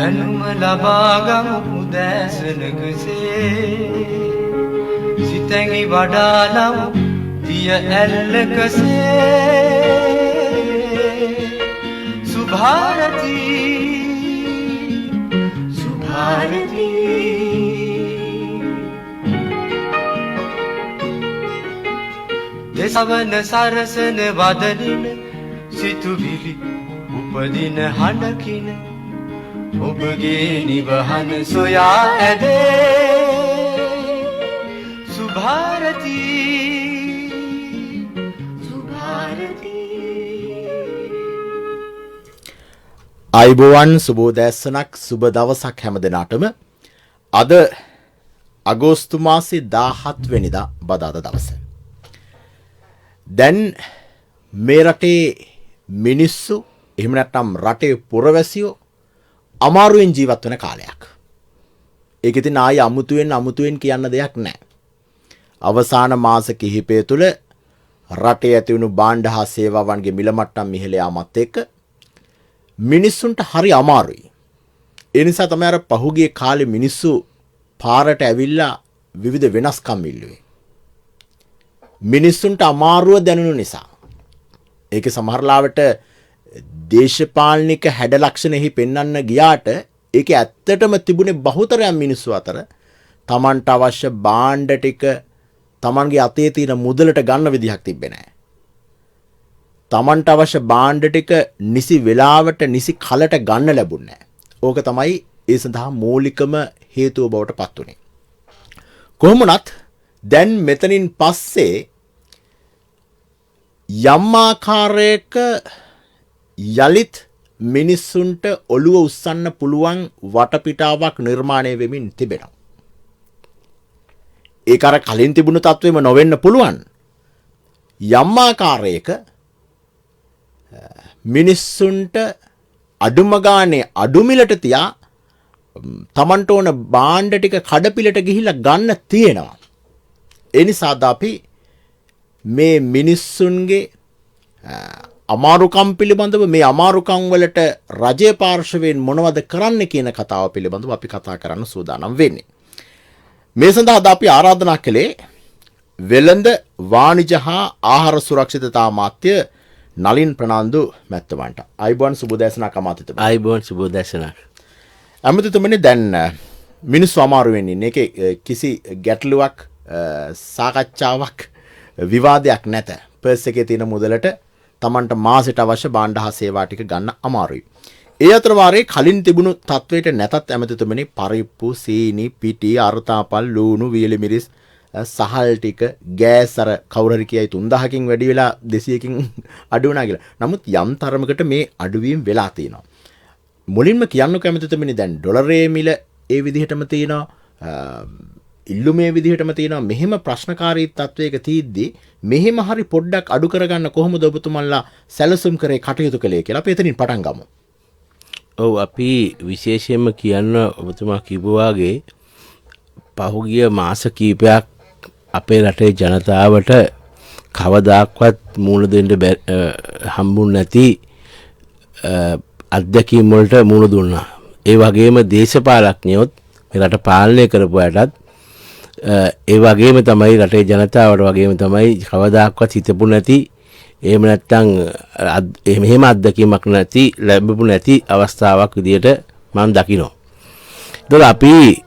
දැනුම ලබා ගමු උදෑසනකසේ සිතැඟි වඩාලමු දිය ඇල්ලකසේ සුභාරතී සුභාරතී දෙසවන සරසන වදනින සිතුවිලි උපදින හඬකින ඔබගේ නිවහන සොයා ඇදේ සුභාරතී සුභාරතී අයිබෝවන් සුබෝදෑසනක් සුබ දවසක් හැම දෙනාටම අද අගෝස්තු මාසේ 17 වෙනිදා බදාදා දවස. දැන් මේ රටේ මිනිස්සු එහෙම නැත්නම් රටේ පුරවැසියෝ අමාරුවෙන් ජීවත් වෙන කාලයක්. ඒක ඉතින් ආයෙ අමුතුවෙන් කියන්න දෙයක් නැහැ. අවසාන මාස කිහිපය තුළ රටේ ඇති වුණු භාණ්ඩ හා සේවාවන්ගේ මිල මට්ටම් ඉහළ යාමත් එක්ක මිනිස්සුන්ට හරි අමාරුයි. ඒ නිසා තමයි අර පහුගිය කාලේ මිනිස්සු පාරට ඇවිල්ලා විවිධ වෙනස්කම් ඉල්ලුවේ. මිනිස්සුන්ට අමාරුව දැනුණු නිසා. ඒක සමහරලාවට දේශපාලනික හැඩ ලක්ෂණ එහි පෙන්වන්න ගියාට ඒක ඇත්තටම තිබුණේ බහුතරයක් මිනිස්සු අතර තමන්ට අවශ්‍ය භාණ්ඩ ටික තමන්ගේ අතේ තියෙන මුදලට ගන්න විදිහක් තිබ්බේ නැහැ. තමන්ට අවශ්‍ය භාණ්ඩ ටික නිසි වෙලාවට නිසි කලට ගන්න ලැබුණේ නැහැ. ඕක තමයි ඒ සඳහා මූලිකම හේතුව බවට පත් වුනේ. කොහොම වුණත් දැන් මෙතනින් පස්සේ යම් ආකාරයක යලිත් මිනිස්සුන්ට ඔළුව උස්සන්න පුළුවන් වටපිටාවක් නිර්මාණය වෙමින් තිබෙනවා. ඒක අර කලින් තිබුණු තත්වෙම නොවෙන්න පුළුවන්. යම් ආකාරයක මිනිස්සුන්ට අඩුම ගානේ අඩු මිලට තියා තමන්ට ඕන භාණ්ඩ ටික කඩපිලට ගිහිල්ලා ගන්න තියෙනවා. ඒ නිසා අපි මේ මිනිස්සුන්ගේ අමාරුකම් පිළිබඳව මේ අමාරුකම් වලට රජයේ පාර්ශවයෙන් මොනවද කරන්න කියන කතාව පිළිබඳව අපි කතා කරන්න සූදානම් වෙන්නේ. මේ සඳහා අපි ආරාධනා කළේ වෙළඳ වාණිජ හා ආහාර සුරක්ෂිතතා අමාත්‍ය නලින් ප්‍රනාන්දු මැත්තමන්ට. අයිබෝන් සුබෝදෑසනක් අමාත්‍යතුමනි. අයිබෝන් සුබෝදෑසනක්. අමාත්‍යතුමනි දැන් මිනිස්සු අමාරු වෙන්නේ. ඒකේ කිසි ගැටලුවක් සාකච්ඡාවක් විවාදයක් නැත. පර්ස් එකේ තියෙන මුදලට තමන්ට මාසෙට අවශ්‍ය භාණ්ඩ හා සේවා ටික ගන්න අමාරුයි. ඒ අතර වාරේ කලින් තිබුණු තත්වයට නැතත් ඇමතිතුමනි පරිප්පු, සීනි, පිටි, අර්තාපල්, ලූණු, වියලි මිරිස්, සහල් ටික, ගෑස් අර කවුරු හරි කියයි 3000කින් වැඩි වෙලා 200කින් අඩු වුණා කියලා. නමුත් යම් තරමකට මේ අඩුවීම් වෙලා තියෙනවා. මුලින්ම කියන්නකෝ ඇමතිතුමනි දැන් ඩොලරයේ මිල ඒ විදිහටම තියෙනවා. ඉල්ලුමේ විදිහටම තියෙනවා. මෙහෙම ප්‍රශ්නකාරී තත්වයක තියෙද්දි මෙහෙම හරි පොඩ්ඩක් අඩු කරගන්න කොහොමද ඔබතුමන්ලා සැලසුම් කරේ කටයුතු කළේ කියලා අපි එතනින් පටන් ගමු. ඔව් අපි විශේෂයෙන්ම කියන්න ඔබතුමා කිව්වාගේ පහුගිය මාස කීපයක් අපේ රටේ ජනතාවට කවදාක්වත් මූණ දෙන්න හම්බුනේ නැති අත්දැකීම් වලට මූණ දුන්නා. ඒ වගේම දේශපාලඥයොත් මේ රට පාලනය කරපු අයටත් ඒ වගේම තමයි රටේ ජනතාවට වගේම තමයි කවදාක්වත් හිතපු නැති එහෙම නැත්නම් එහෙම අත්දැකීමක් නැති ලැබපු නැති අවස්ථාවක් විදියට මම දකිනවා. ඒතකොට අපි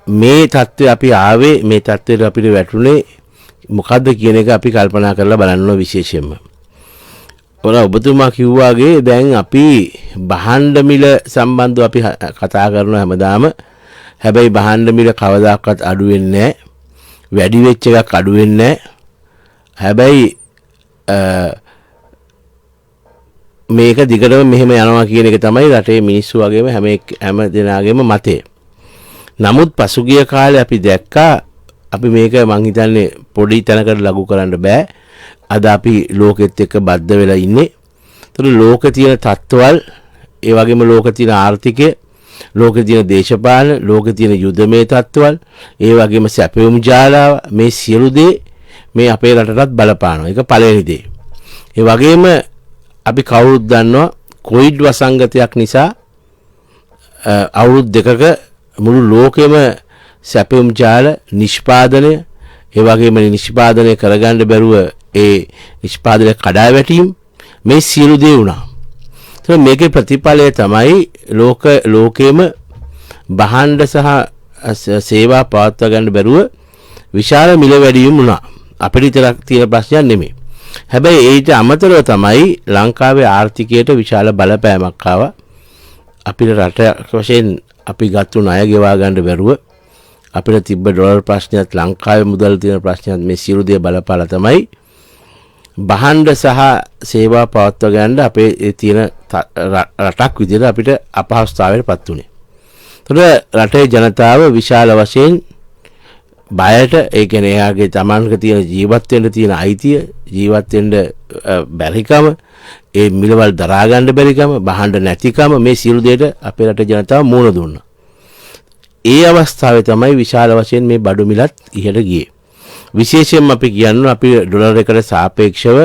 මේ தත්ත්වය අපි ආවේ මේ தත්ත්වයට අපිට වැටුනේ මොකද්ද කියන එක අපි කල්පනා කරලා බලන්න විශේෂයෙන්ම. ඔබතුමා කිව්වාගේ දැන් අපි භාණ්ඩ මිල සම්බන්ධව අපි කතා කරනවා හැමදාම. හැබැයි භාණ්ඩ මිල කවදාකවත් අඩු වෙන්නේ නැහැ. වැඩි වෙච්ච එකක් අඩු වෙන්නේ නැහැ. හැබැයි මේක දිගටම මෙහෙම යනවා කියන එක තමයි රටේ මිනිස්සු වගේම හැම දෙනාගේම මතය. නමුත් පසුගිය කාලේ අපි දැක්කා අපි මේක මං හිතන්නේ පොඩි තැනකට ලඝු කරන්න බෑ. අද අපි ලෝකෙත් එක්ක බද්ධ වෙලා ඉන්නේ. ඒතර ලෝකේ තියෙන තත්ත්වවල ඒ වගේම ලෝකේ තියෙන ආර්ථිකය, ලෝකේ තියෙන දේශපාලන, ලෝකේ තියෙන යුද්ධමය තත්ත්වවල, ඒ වගේම සැපයුම් ජාලාව මේ සියලු දේ මේ අපේ රටටත් බලපානවා. ඒක පළවෙනි දේ. ඒ වගේම අපි කවුරුත් දන්නවා කොවිඩ් වසංගතයක් නිසා අවුරුදු දෙකක මුළු ලෝකෙම සැපයුම් ජාල නිෂ්පාදනය ඒ වගේම නිෂ්පාදනය කරගන්න බැරුව ඒ නිෂ්පාදනය කඩා වැටීම් මේ සියලු දේ වුණා. ඒත් මේකේ ප්‍රතිඵලය තමයි ලෝකෙම භාණ්ඩ සහ සේවා පවත්වා ගන්න බැරුව විශාල මිල වැඩිවීම වුණා. අපිට විතරක් තියෙන ප්‍රශ්නයක් නෙමෙයි. හැබැයි ඊට අමතරව තමයි ලංකාවේ ආර්ථිකයට විශාල බලපෑමක් ආවා. අපිට රට වශයෙන් අපි ගත්තු ණය ගෙවා ගන්න බැරුව අපිට තිබ්බ ඩොලර් ප්‍රශ්නයත් ලංකාවේ මුදල් තියෙන ප්‍රශ්නයත් මේ සියලු දේ බලපාලා තමයි භාණ්ඩ සහ සේවා පවත්වා ගන්න අපේ තියෙන රටක් විදිහට අපිට අපහසුතාවයටපත් උනේ. ඒතකොට රටේ ජනතාව විශාල වශයෙන් බයට ඒ කියන්නේ එයාගේ තමන්ක තියෙන ජීවත් වෙන්න තියෙන අයිතිය ජීවත් වෙන්න බැරිකම ඒ මිලවල් දරා ගන්න බැරිකම භාණ්ඩ නැතිකම මේ සියලු දේට අපේ රටේ ජනතාව මුහුණ දුන්නා. ඒ අවස්ථාවේ තමයි විශාල වශයෙන් මේ බඩු මිලත් ඉහළ ගියේ. විශේෂයෙන්ම අපි කියන්නේ අපි ඩොලර් එකට සාපේක්ෂව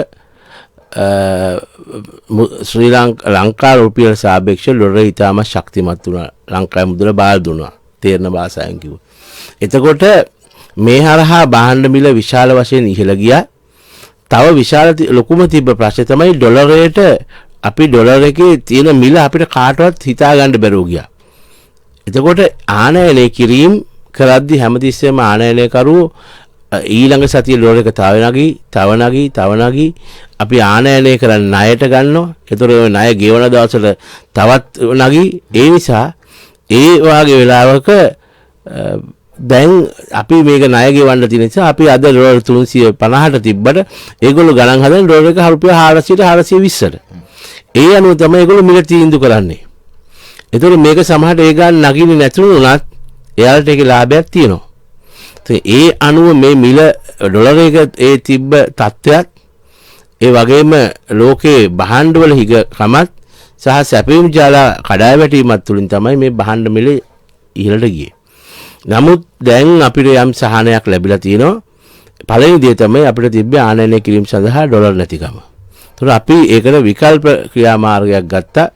ශ්‍රී ලංකා රුපියල් සාපේක්ෂව ඩොලර් ඉතාම ශක්තිමත් වුණා. ලංකාවේ මුදල බාල් දුන්නා. තේරෙන භාෂාවෙන් කිව්වොත්. එතකොට මේ හරහා භාණ්ඩ මිල විශාල වශයෙන් ඉහළ ගියා. තව විශාල ලොකුම තිබ්බ ප්‍රශ්නේ තමයි ඩොලරයට අපි ඩොලර් එකේ තියෙන මිල අපිට කාටවත් හිතා ගන්න බැරුව ගියා. එතකොට ආනයනය කිරීම කරද්දී හැමතිස්සෙම ආනයනය කරුවෝ ඊළඟ සතිය ඩොලර් එක තව නගී අපි ආනයනය කරන් ණයට ගන්නවා. ඒතර ඔය ණය ගෙවන දවසට තවත් නගී. ඒ නිසා ඒ වාගේ වෙලාවක දැන් අපි මේක ණය ගෙවන්න තියෙන නිසා අපි අද ඩොලර් 350ට තිබ්බට ඒගොල්ලෝ ගණන් හදන ඩොලර් එක රුපියල් 400ට 420ට. ඒ අනුව තමයි ඒගොල්ලෝ මිල තීන්දුව කරන්නේ. ඒතර මේක සමහරට ඒ ගන්න නගින්නේ නැතුණුනත් එයාලට ඒකේ ලාභයක් තියෙනවා. ඒ අනුව මේ මිල ඩොලර් එක ඒ තිබ්බ තත්ත්වයක් ඒ වගේම ලෝකේ භාණ්ඩ වල හිගකමත් සහ සැපයුම් ජාල කඩා වැටීමත් තුලින් තමයි මේ භාණ්ඩ මිල ඉහළට ගියේ. නමුත් දැන් අපිට යම් සහනයක් ලැබිලා තියෙනවා. පළවෙනි දේ තමයි අපිට තිබ්බේ ආනයනය කිරීම සඳහා ඩොලර් නැතිකම. ඒතර අපි ඒකට විකල්ප ක්‍රියාමාර්ගයක් ගත්තා.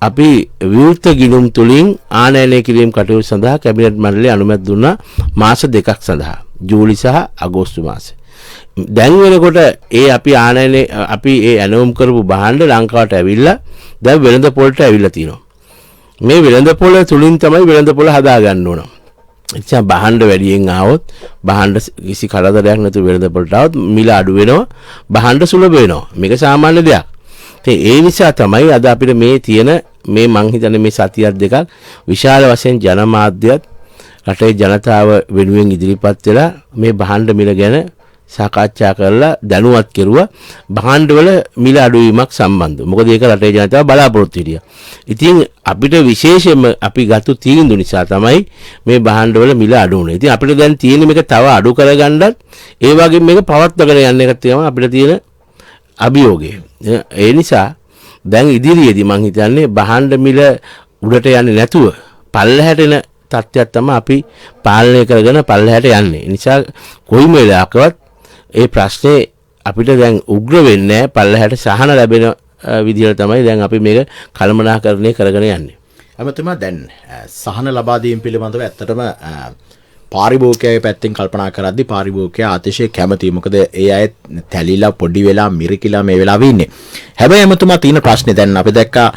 අපි විවෘත ගිණුම් තුලින් ආනයනය කිරීම කටයුතු සඳහා කැබිනට් මණ්ඩලය අනුමැති දුන්නා මාස 2ක් සඳහා. ජූලි සහ අගෝස්තු මාසේ. දැන් වෙනකොට අපි ඒ ඇනවුම් කරපු භාණ්ඩ ලංකාවට ඇවිල්ලා දැන් වෙළඳ පොළට ඇවිල්ලා තියෙනවා. මේ වෙළඳ පොළ තුලින් තමයි වෙළඳ පොළ හදා ගන්න ඕන. එච්චා භාණ්ඩ වැඩියෙන් ආවොත් භාණ්ඩ කිසි කරදරයක් නැතුව වෙළඳ පොළට ආවොත් මිල අඩු වෙනවා. භාණ්ඩ සුලභ වෙනවා. මේක සාමාන්‍ය දෙයක්. ඒ නිසා තමයි අද අපිට මේ තියෙන මේ මං හිතන්නේ මේ සතියක් දෙකක් විශාල වශයෙන් ජනමාධ්‍යත් රටේ ජනතාව වෙනුවෙන් ඉදිරිපත් වෙලා මේ භාණ්ඩ මිල ගැන සාකච්ඡා කරලා දැනුවත් කෙරුවා භාණ්ඩ වල මිල අඩුවීමක් සම්බන්ධව. මොකද ඒක රටේ ජනතාව බලාපොරොත්තු හිටියා. ඉතින් අපිට විශේෂයෙන්ම අපි ගත්ත තීන්දුව නිසා තමයි මේ භාණ්ඩ වල මිල අඩු වුනේ. ඉතින් අපිට දැන් තියෙන මේක තව අඩු කරගන්නත් ඒ වගේම මේක පවත්වාගෙන යන්න එක තමයි අපිට තියෙන අභියෝගය. ඒ නිසා දැන් ඉදිරියේදී මං හිතන්නේ භාණ්ඩ මිල උඩට යන්නේ නැතුව පල්ලෙහාට එන තත්ත්වයක් තමයි අපි පාලනය කරගෙන පල්ලෙහාට යන්නේ. ඒ නිසා කොයිම වෙලාවකවත් ඒ ප්‍රශ්නේ අපිට දැන් උග්‍ර වෙන්නේ නැහැ. පල්ලෙහාට සහන ලැබෙන විදිහට තමයි දැන් අපි මේක කළමනාකරණය කරගෙන යන්නේ. එමෙතුමා දැන් සහන ලබා දීම පිළිබඳව ඇත්තටම පාරිභෝගිකයගේ පැත්තෙන් කල්පනා කරද්දී පාරිභෝගිකයා අතිශය කැමතියි. මොකද ඒ අය තැලිලා පොඩි වෙලා මිරිකිලා මේ වෙලාවේ ඉන්නේ. හැබැයි එමෙතුමා තියෙන ප්‍රශ්නේ දැන් අපි දැක්කා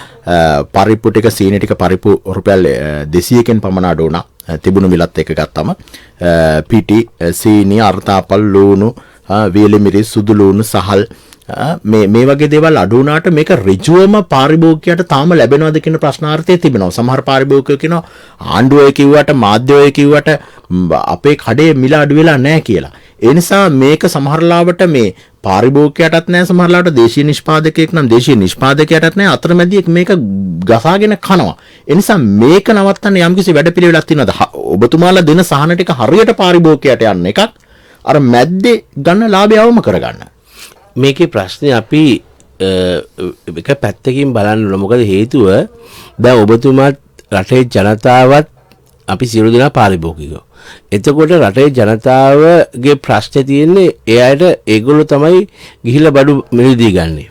පරිප්පු ටික සීනි ටික පරිප්පු රුපියල් 200කින් පමණ අඩු වුණා. තිබුණු මිලත් එක්ක ගත්තම පිටි සීනි අර්තාපල් ලූණු වීලි මිරිස් සුදු ලූණු සහල් මේ වගේ දේවල් අඩු වුණාට මේක ඍජුවම පාරිභෝගිකයට තාම ලැබෙනවද කියන ප්‍රශ්නාර්ථය තිබෙනවා. සමහර පාරිභෝගිකයෝ කියනවා ආණ්ඩුවේ කිව්වට මාධ්‍යවේය කිව්වට අපේ කඩේ මිල අඩු වෙලා නැහැ කියලා. ඒ නිසා මේක සමහර ලාවට මේ පාරිභෝගිකයටත් නැහැ, සමහර ලාවට දේශීය නිෂ්පාදකයෙක් නම් දේශීය නිෂ්පාදකයටත් නැහැ, අතරමැදියෙක් මේක ගසාගෙන කනවා. ඒ නිසා මේක නවත්තන්න යම්කිසි වැඩපිළිවෙලක් තියෙනවද? ඔබතුමාලා දෙන සහන ටික හරියට පාරිභෝගිකයට යන්න එකක්, අර මැද්දේ ගන්න ලාභය අවම කරගන්න. මේකේ ප්‍රශ්නේ අපි එක පැත්තකින් බලන්න ඕන. මොකද හේතුව දැන් ඔබතුමාත් රටේ ජනතාවත් අපි සියලු දෙනා පාරිභෝගිකයෝ. එතකොට රටේ ජනතාවගේ ප්‍රශ්නේ තියෙන්නේ එයාට ඒගොල්ලෝ තමයි ගිහිල්ලා බඩු මිලදී ගන්නෙ.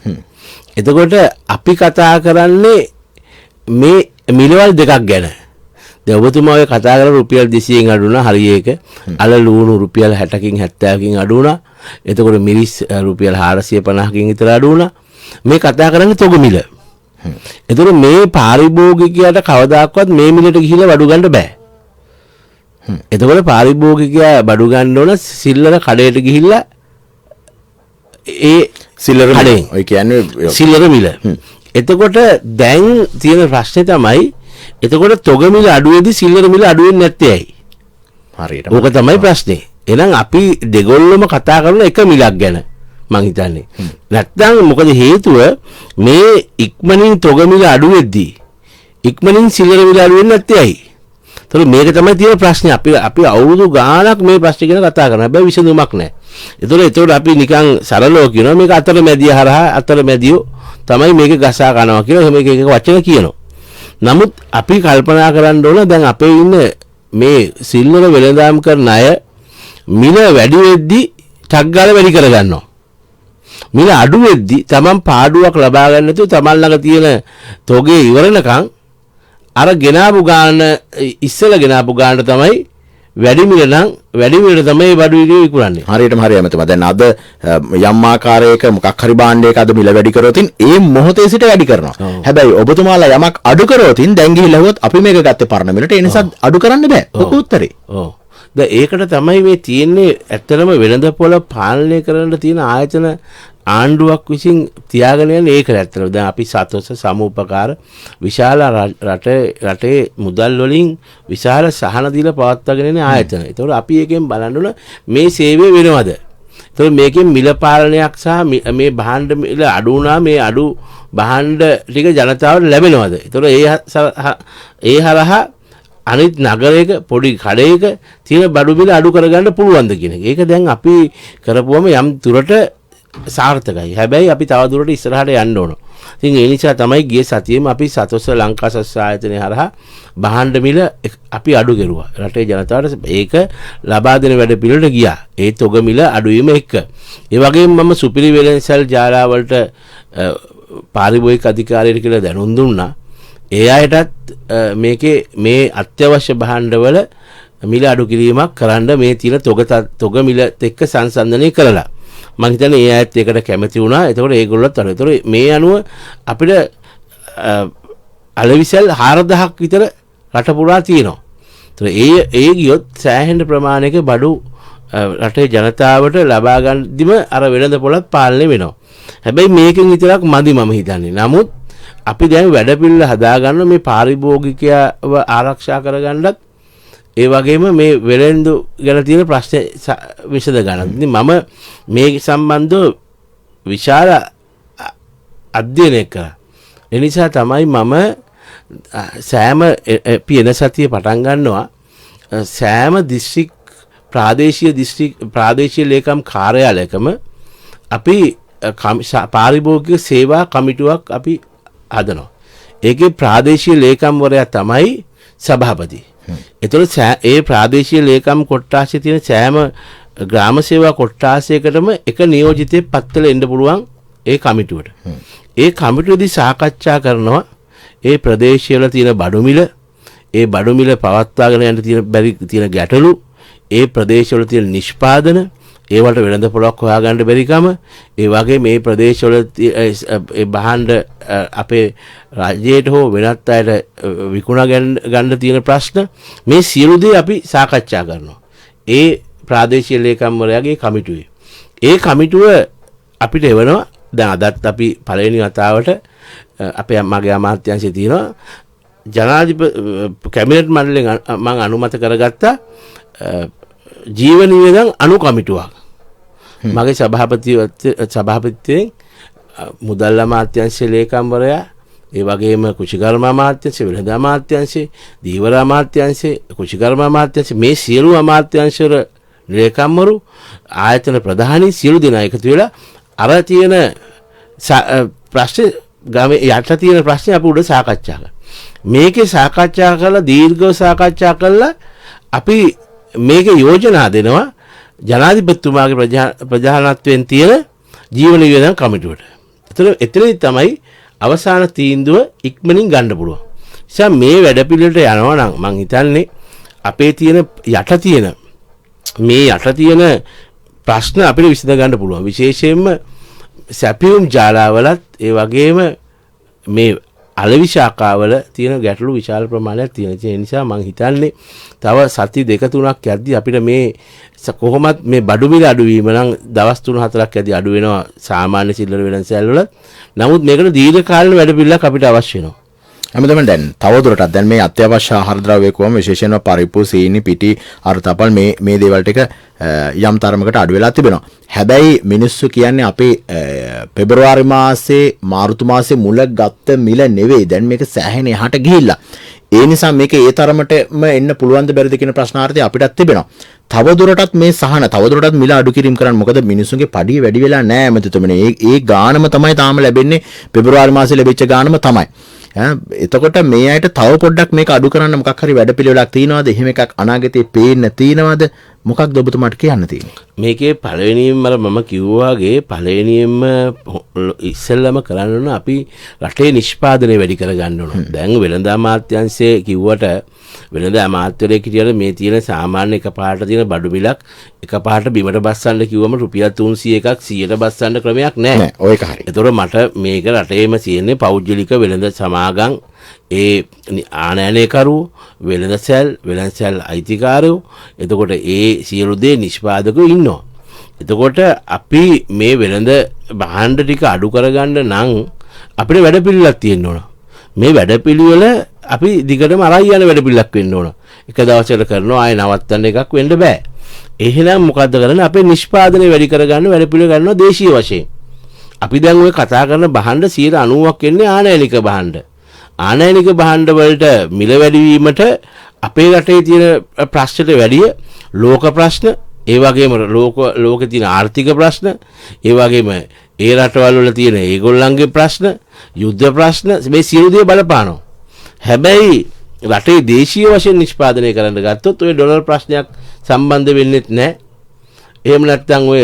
එතකොට අපි කතා කරන්නේ මේ මිලවල් දෙකක් ගැන. දැන් ඔබතුමා ඔය කතා කරලා රුපියල් 200න් අඩු වුණා හරි ඒක. අල ලුණු රුපියල් 60කින් 70කින් අඩු වුණා. එතකොට මිරිස් රුපියල් 450කින් විතර අඩු වුණා. මේ කතා කරන්නේ තොග මිල. එතකොට මේ පාරිභෝගිකයාට කවදාකවත් මේ මිලට ගිහිල්ලා බඩු ගන්න බෑ. එතකොට පාරිභෝගිකයා බඩු ගන්න ඕන සිල්ලර කඩේට ගිහිල්ලා ඒ සිල්ලර කඩේ ඔය කියන්නේ සිල්ලර මිල. එතකොට දැන් තියෙන ප්‍රශ්නේ තමයි එතකොට තොග මිල අඩු වෙද්දි සිල්ලර මිල අඩු වෙන්නේ නැත්තේ ඇයි? හරියට. ඕක තමයි ප්‍රශ්නේ. එහෙනම් අපි දෙගොල්ලොම කතා කරන එක මිලක් ගැන මං හිතන්නේ. නැත්තම් මොකද හේතුව මේ ඉක්මනින් තොග මිල අඩු වෙද්දි ඉක්මනින් සිල්ලර මිල අඩු වෙන්නේ නැත්තේ ඇයි? ඒතර මේක තමයි තියෙන ප්‍රශ්නේ. අපි අවුරුදු ගාණක් මේ ප්‍රශ්නේ ගැන කතා කරනවා. හැබැයි විසඳුමක් නැහැ. ඒතර අපි නිකන් සරලව කියනවා මේක අතරමැදිය හරහා අතරමැදියෝ තමයි මේක ගසා ගන්නවා කියලා මේක එක වචන කියනවා. නමුත් අපි කල්පනා කරන්න ඕන දැන් අපේ ඉන්න මේ සිල්වර වෙළඳාම් කරන අය මිල වැඩි වෙද්දි ටක් ගාලා වැඩි කරගන්නවා. මිල අඩු වෙද්දි තමන් පාඩුවක් ලබා ගන්න නැතුව තමන් ළඟ තියෙන තොගේ ඉවරනකම් අර ගෙනාපු ගාන ඉස්සෙල්ලා ගෙනාපු ගානට තමයි වැඩි මිල නම් වැඩි මිලට තමයි බඩු විදිහේ විකුණන්නේ. හරියටම හරියම තමයි. දැන් අද යම් ආකාරයක මොකක් හරි භාණ්ඩයක අද මිල වැඩි කරොතින් ඒ මොහොතේ සිට වැඩි කරනවා. හැබැයි ඔබතුමාලා යමක් අඩු කරොතින් දැන් ගිහිල්ලා හුවොත් අපි මේක ගත්තේ පරණ මිලට ඒ නිසා අඩු කරන්න බෑ. ඔක උත්තරේ. ඔව්. දැන් ඒකට තමයි මේ තියෙන්නේ ඇත්තටම වෙළඳපොළ පාලනය කරන්න තියෙන ආයතන ආණ්ඩුවක් විසින් තියාගෙන යන්නේ ඒක ඇත්තටම. දැන් අපි සතොස සමූපකාර විශාල රටේ මුදල් වලින් විශාල සහන දීලා පවත්වාගෙන යන ආයතන. ඒතකොට අපි එකෙන් බලන්න ඕන මේ සේවය වෙනවද? ඒතකොට මේකෙන් මිල පාලනයක් සහ මේ භාණ්ඩ මිල අඩු වුණා මේ අඩු භාණ්ඩ ටික ජනතාවට ලැබෙනවද? ඒතකොට ඒ හරහා අනිත් නගරයක පොඩි කඩේක තියෙන බඩු මිල අඩු කරගන්න පුළුවන්ද කියන එක. ඒක දැන් අපි කරපුවම යම් දුරට සාර්ථකයි. හැබැයි අපි තව දුරට ඉස්සරහට යන්න ඕන. ඉතින් ඒ නිසා තමයි ගිය සතියේම අපි සතොස්ස ලංකා සස්ස ආයතනය හරහා භාණ්ඩ මිල අපි අඩු කෙරුවා. රටේ ජනතාවට ඒක ලබා දෙන වැඩ පිළිවෙලට ගියා. ඒ තොග මිල අඩු වීම එක්ක. ඒ වගේම මම සුපිරි වෙළඳසල් ජාලාවලට පාරිභෝගික අධිකාරියට කියලා දැනුම් දුන්නා. ඒ අයටත් මේකේ මේ අත්‍යවශ්‍ය භාණ්ඩවල මිල අඩු කිරීමක් කරන්න මේ තියෙන තොග මිල එක්ක සංසන්දනය කරලා මම හිතන්නේ ඒ අයත් ඒකට කැමති වුණා. එතකොට ඒගොල්ලොත් අර. ඒතකොට මේ අනුව අපිට අලවිසල් 4000ක් විතර රට පුරා තියෙනවා. ඒතකොට ඒ ගියොත් සෑහෙන ප්‍රමාණයක බඩු රටේ ජනතාවට ලබා ගන්නදිම අර වෙළඳ පොළත් පාලනය වෙනවා. හැබැයි මේකෙන් විතරක් මදි මම හිතන්නේ. නමුත් අපි දැන් වැඩ පිළිවෙල හදාගන්න මේ පාරිභෝගිකයව ආරක්ෂා කරගන්නත් ඒ වගේම මේ වෙළෙන්දු ගැන තියෙන ප්‍රශ්න විසඳ ගන්න. ඉතින් මම මේ සම්බන්ධව විශාල අධ්‍යයනයක් කරා. ඒ නිසා තමයි මම සෑම පියන සතිය පටන් ගන්නවා සෑම දිස්ත්‍රික් ප්‍රාදේශීය ලේකම් කාර්යාලයකම අපි පාරිභෝගික සේවා කමිටුවක් අපි හදනවා. ඒකේ ප්‍රාදේශීය ලේකම්වරයා තමයි සභාපති. එතකොට ඒ ප්‍රාදේශීය ලේකම් කොට්ටාසයේ තියෙන සෑම ග්‍රාම සේවා කොට්ටාසයකටම එක නියෝජිතයෙක් පත්වල එන්න පුළුවන් ඒ කමිටුවට. ඒ කමිටුවේදී සාකච්ඡා කරනවා ඒ ප්‍රදේශවල තියෙන බඩු මිල, ඒ බඩු මිල පවත්වාගෙන යන්න තියෙන ගැටලු, ඒ ප්‍රදේශවල තියෙන නිෂ්පාදන, ඒවට වෙළඳ පොළක් හොයාගන්න බැරිකම, ඒ වගේ මේ ප්‍රදේශවල ඒ භාණ්ඩ අපේ රජයට හෝ වෙනත් අයට විකුණා ගන්න තියෙන ප්‍රශ්න මේ සියලු දේ අපි සාකච්ඡා කරනවා. ඒ ප්‍රාදේශීය ලේකම්වරයාගේ කමිටුවේ. ඒ කමිටුව අපිට එවනවා. දැන් අදත් අපි පළවෙනි වතාවට අපේ මගේ අමාත්‍යාංශයේ තියෙනවා ජනාධිපති කැබිනට් මණ්ඩලයෙන් මම අනුමත කරගත්ත ජීවන වියදම් අනු කමිටුවක්. මගේ සභාපතිත්වයෙන් මුදල් අමාත්‍යාංශයේ ලේකම්වරයා, ඒ වගේම කුෂිකර්ම අමාත්‍යාංශය, වෙළඳ අමාත්‍යාංශය, දීවර අමාත්‍යාංශය, කුෂිකර්ම අමාත්‍යාංශය මේ සියලු අමාත්‍යාංශවල ලේකම්වරු, ආයතන ප්‍රධානී සියලු දෙනා එකතු වෙලා අර තියෙන ප්‍රශ්න ගමේ යට තියෙන ප්‍රශ්නේ අපි උඩ සාකච්ඡා කරා. මේකේ සාකච්ඡා කරලා දීර්ඝව සාකච්ඡා කළා අපි මේකේ යෝජනා දෙනවා ජනාධිපතිතුමාගේ ප්‍රධානත්වයෙන් තියෙන ජීවන වියදම් කමිටුවට. එතනදී තමයි අවසාන තීන්දුව ඉක්මනින් ගන්න පුළුවන්. නිසා මේ වැඩපිළිවෙලට යනවා නම් මං හිතන්නේ අපේ තියෙන යට තියෙන ප්‍රශ්න අපිට විසඳ ගන්න පුළුවන්. විශේෂයෙන්ම සැපියුම් ජාලාවලත් ඒ වගේම මේ අලෙවි ශාඛාවල තියෙන ගැටලු විශාල ප්‍රමාණයක් තියෙන. ඒ නිසා මං හිතන්නේ තව සති 2-3ක් යද්දී අපිට මේ කොහොමත් මේ බඩු මිල අඩුවීම නම් දවස් 3-4ක් යද්දී අඩු වෙනවා සාමාන්‍ය සිල්ලර වෙළඳසැල් වල. නමුත් මේකට දීර්ඝ කාලීන වැඩ පිළිවෙලක් අපිට අවශ්‍ය වෙනවා. හැමදේම දැන් තවදුරටත් දැන් මේ අත්‍යවශ්‍ය ආහාර ද්‍රව්‍ය කොහොම විශේෂයෙන්ම පරිප්පු සීනි පිටි අර්ථපල් මේ දේවල් ටික යම් තරමකට අඩු වෙලා තිබෙනවා. හැබැයි මිනිස්සු කියන්නේ අපේ පෙබරවාරි මාසේ මාර්තු මාසේ මුල ගත්ත මිල නෙවෙයි දැන් මේක සෑහෙන එහාට ගිහිල්ලා. ඒ නිසා මේක ඒ තරමටම එන්න පුළුවන් ද බැරිද කියන ප්‍රශ්නාර්ථය අපිටත් තිබෙනවා. තවදුරටත් මේ සහන තවදුරටත් මිල අඩු කිරීම කරන්න. මොකද මිනිස්සුන්ගේ පඩිය වැඩි වෙලා නැහැ මැතිතුමනි. ඒ ගානම තමයි තාම ලැබෙන්නේ පෙබරවාරි මාසේ ලැබිච්ච ගානම තමයි. එතකොට මේ අයට තව පොඩ්ඩක් මේක අඩු කරන්න මොකක් හරි වැඩපිළිවෙලක් තියෙනවද? එහෙම එකක් අනාගතේ පේන්න තියෙනවද? මොකක්ද ඔබතුමාට කියන්න තියෙන්නේ? මේකේ පළවෙනියෙන්ම මම කිව්වාගේ පළවෙනියෙන්ම ඉස්සෙල්ලම කරන්න ඕන අපි රටේ නිෂ්පාදනය වැඩි කරගන්න ඕන. දැන් වෙළඳ අමාත්‍යාංශයේ කිව්වට වෙළඳ අමාත්‍යවරයෙක් හිටියට මේ තියෙන සාමාන්‍ය එකපාරට තියෙන බඩු මිලක් එකපාරට බිමට බස්සන්න කිව්වම රුපියල් 300 එකක් 100ට බස්සන්න ක්‍රමයක් නැහැ. නෑ ඔය එක හරි. ඒතකොට මට මේක රටේම තියෙන්නේ පෞද්ගලික වෙළඳ සමාගම් ඒ ආනයනයකරු වෙළඳසැල් අයිතිකාරයෝ එතකොට ඒ සියලු දේ නිෂ්පාදකයෝ ඉන්නවා. එතකොට අපි මේ වෙළඳ භාණ්ඩ ටික අඩු කරගන්න නම් අපිට වැඩපිළිවෙලක් තියෙන්න ඕන. මේ වැඩපිළිවෙල අපි දිගටම අරයි යන වැඩපිළිවෙලක් වෙන්න ඕන. එක දවසකට කරනවා ආයෙ නවත්තන්න එකක් වෙන්න බෑ. එහෙනම් මොකද්ද කරන්නේ? අපේ නිෂ්පාදනය වැඩි කරගන්න වැඩපිළිවෙල ගන්නවා දේශීය වශයෙන්. අපි දැන් ඔය කතා කරන භාණ්ඩ 90%ක් එන්නේ ආනයනික භාණ්ඩ. ආනයනික භාණ්ඩ වලට මිල වැඩි වීමට අපේ රටේ තියෙන ප්‍රශ්නට වැඩිය ලෝක ප්‍රශ්න, ඒ වගේම ලෝකේ තියෙන ආර්ථික ප්‍රශ්න, ඒ වගේම ඒ රටවල් වල තියෙන ඒගොල්ලන්ගේ ප්‍රශ්න, යුද්ධ ප්‍රශ්න මේ සියලු දේ බලපානවා. හැබැයි රටේ දේශීය වශයෙන් නිෂ්පාදනය කරන්න ගත්තොත් ඔය ඩොලර් ප්‍රශ්නයක් සම්බන්ධ වෙන්නේ නැහැ. එහෙම නැත්නම් ඔය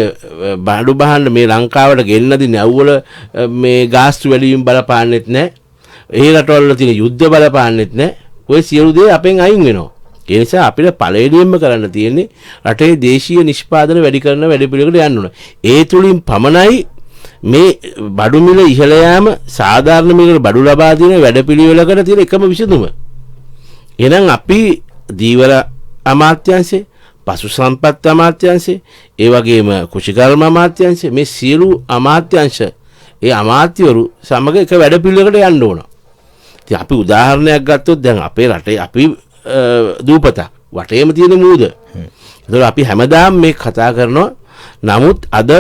බඩු භාණ්ඩ මේ ලංකාවට ගෙන්නදී නැව්වල මේ ගාස්තු වැඩි වීම බලපාන්නෙත් නැහැ. ඒ රටවල තියෙන යුද්ධ බලපාන්නෙත් නැහැ. ඔය සියලු දේ අපෙන් අයින් වෙනවා. ඒ නිසා අපිට පළවෙනියෙන්ම කරන්න තියෙන්නේ රටේ දේශීය නිෂ්පාදන වැඩි කරන වැඩපිළිවෙලකට යන්න ඕන. ඒ තුලින් පමණයි මේ බඩු මිල ඉහළ යාම සාධාරණ මිලකට බඩු ලබා දෙන වැඩපිළිවෙලකට තියෙන එකම විසඳුම. එහෙනම් අපි දීවර අමාත්‍යාංශේ, පශු සම්පත් අමාත්‍යාංශේ, ඒ වගේම කුෂිකර්ම අමාත්‍යාංශේ මේ සියලු අමාත්‍යාංශ ඒ අමාත්‍යවරු සමග එක වැඩපිළිවෙලකට යන්න ඕන. ඉතින් අපි උදාහරණයක් ගත්තොත් දැන් අපේ රටේ අපි දූපතක් වටේම තියෙන මූද. ඒතකොට අපි හැමදාම මේ කතා කරනවා. නමුත් අද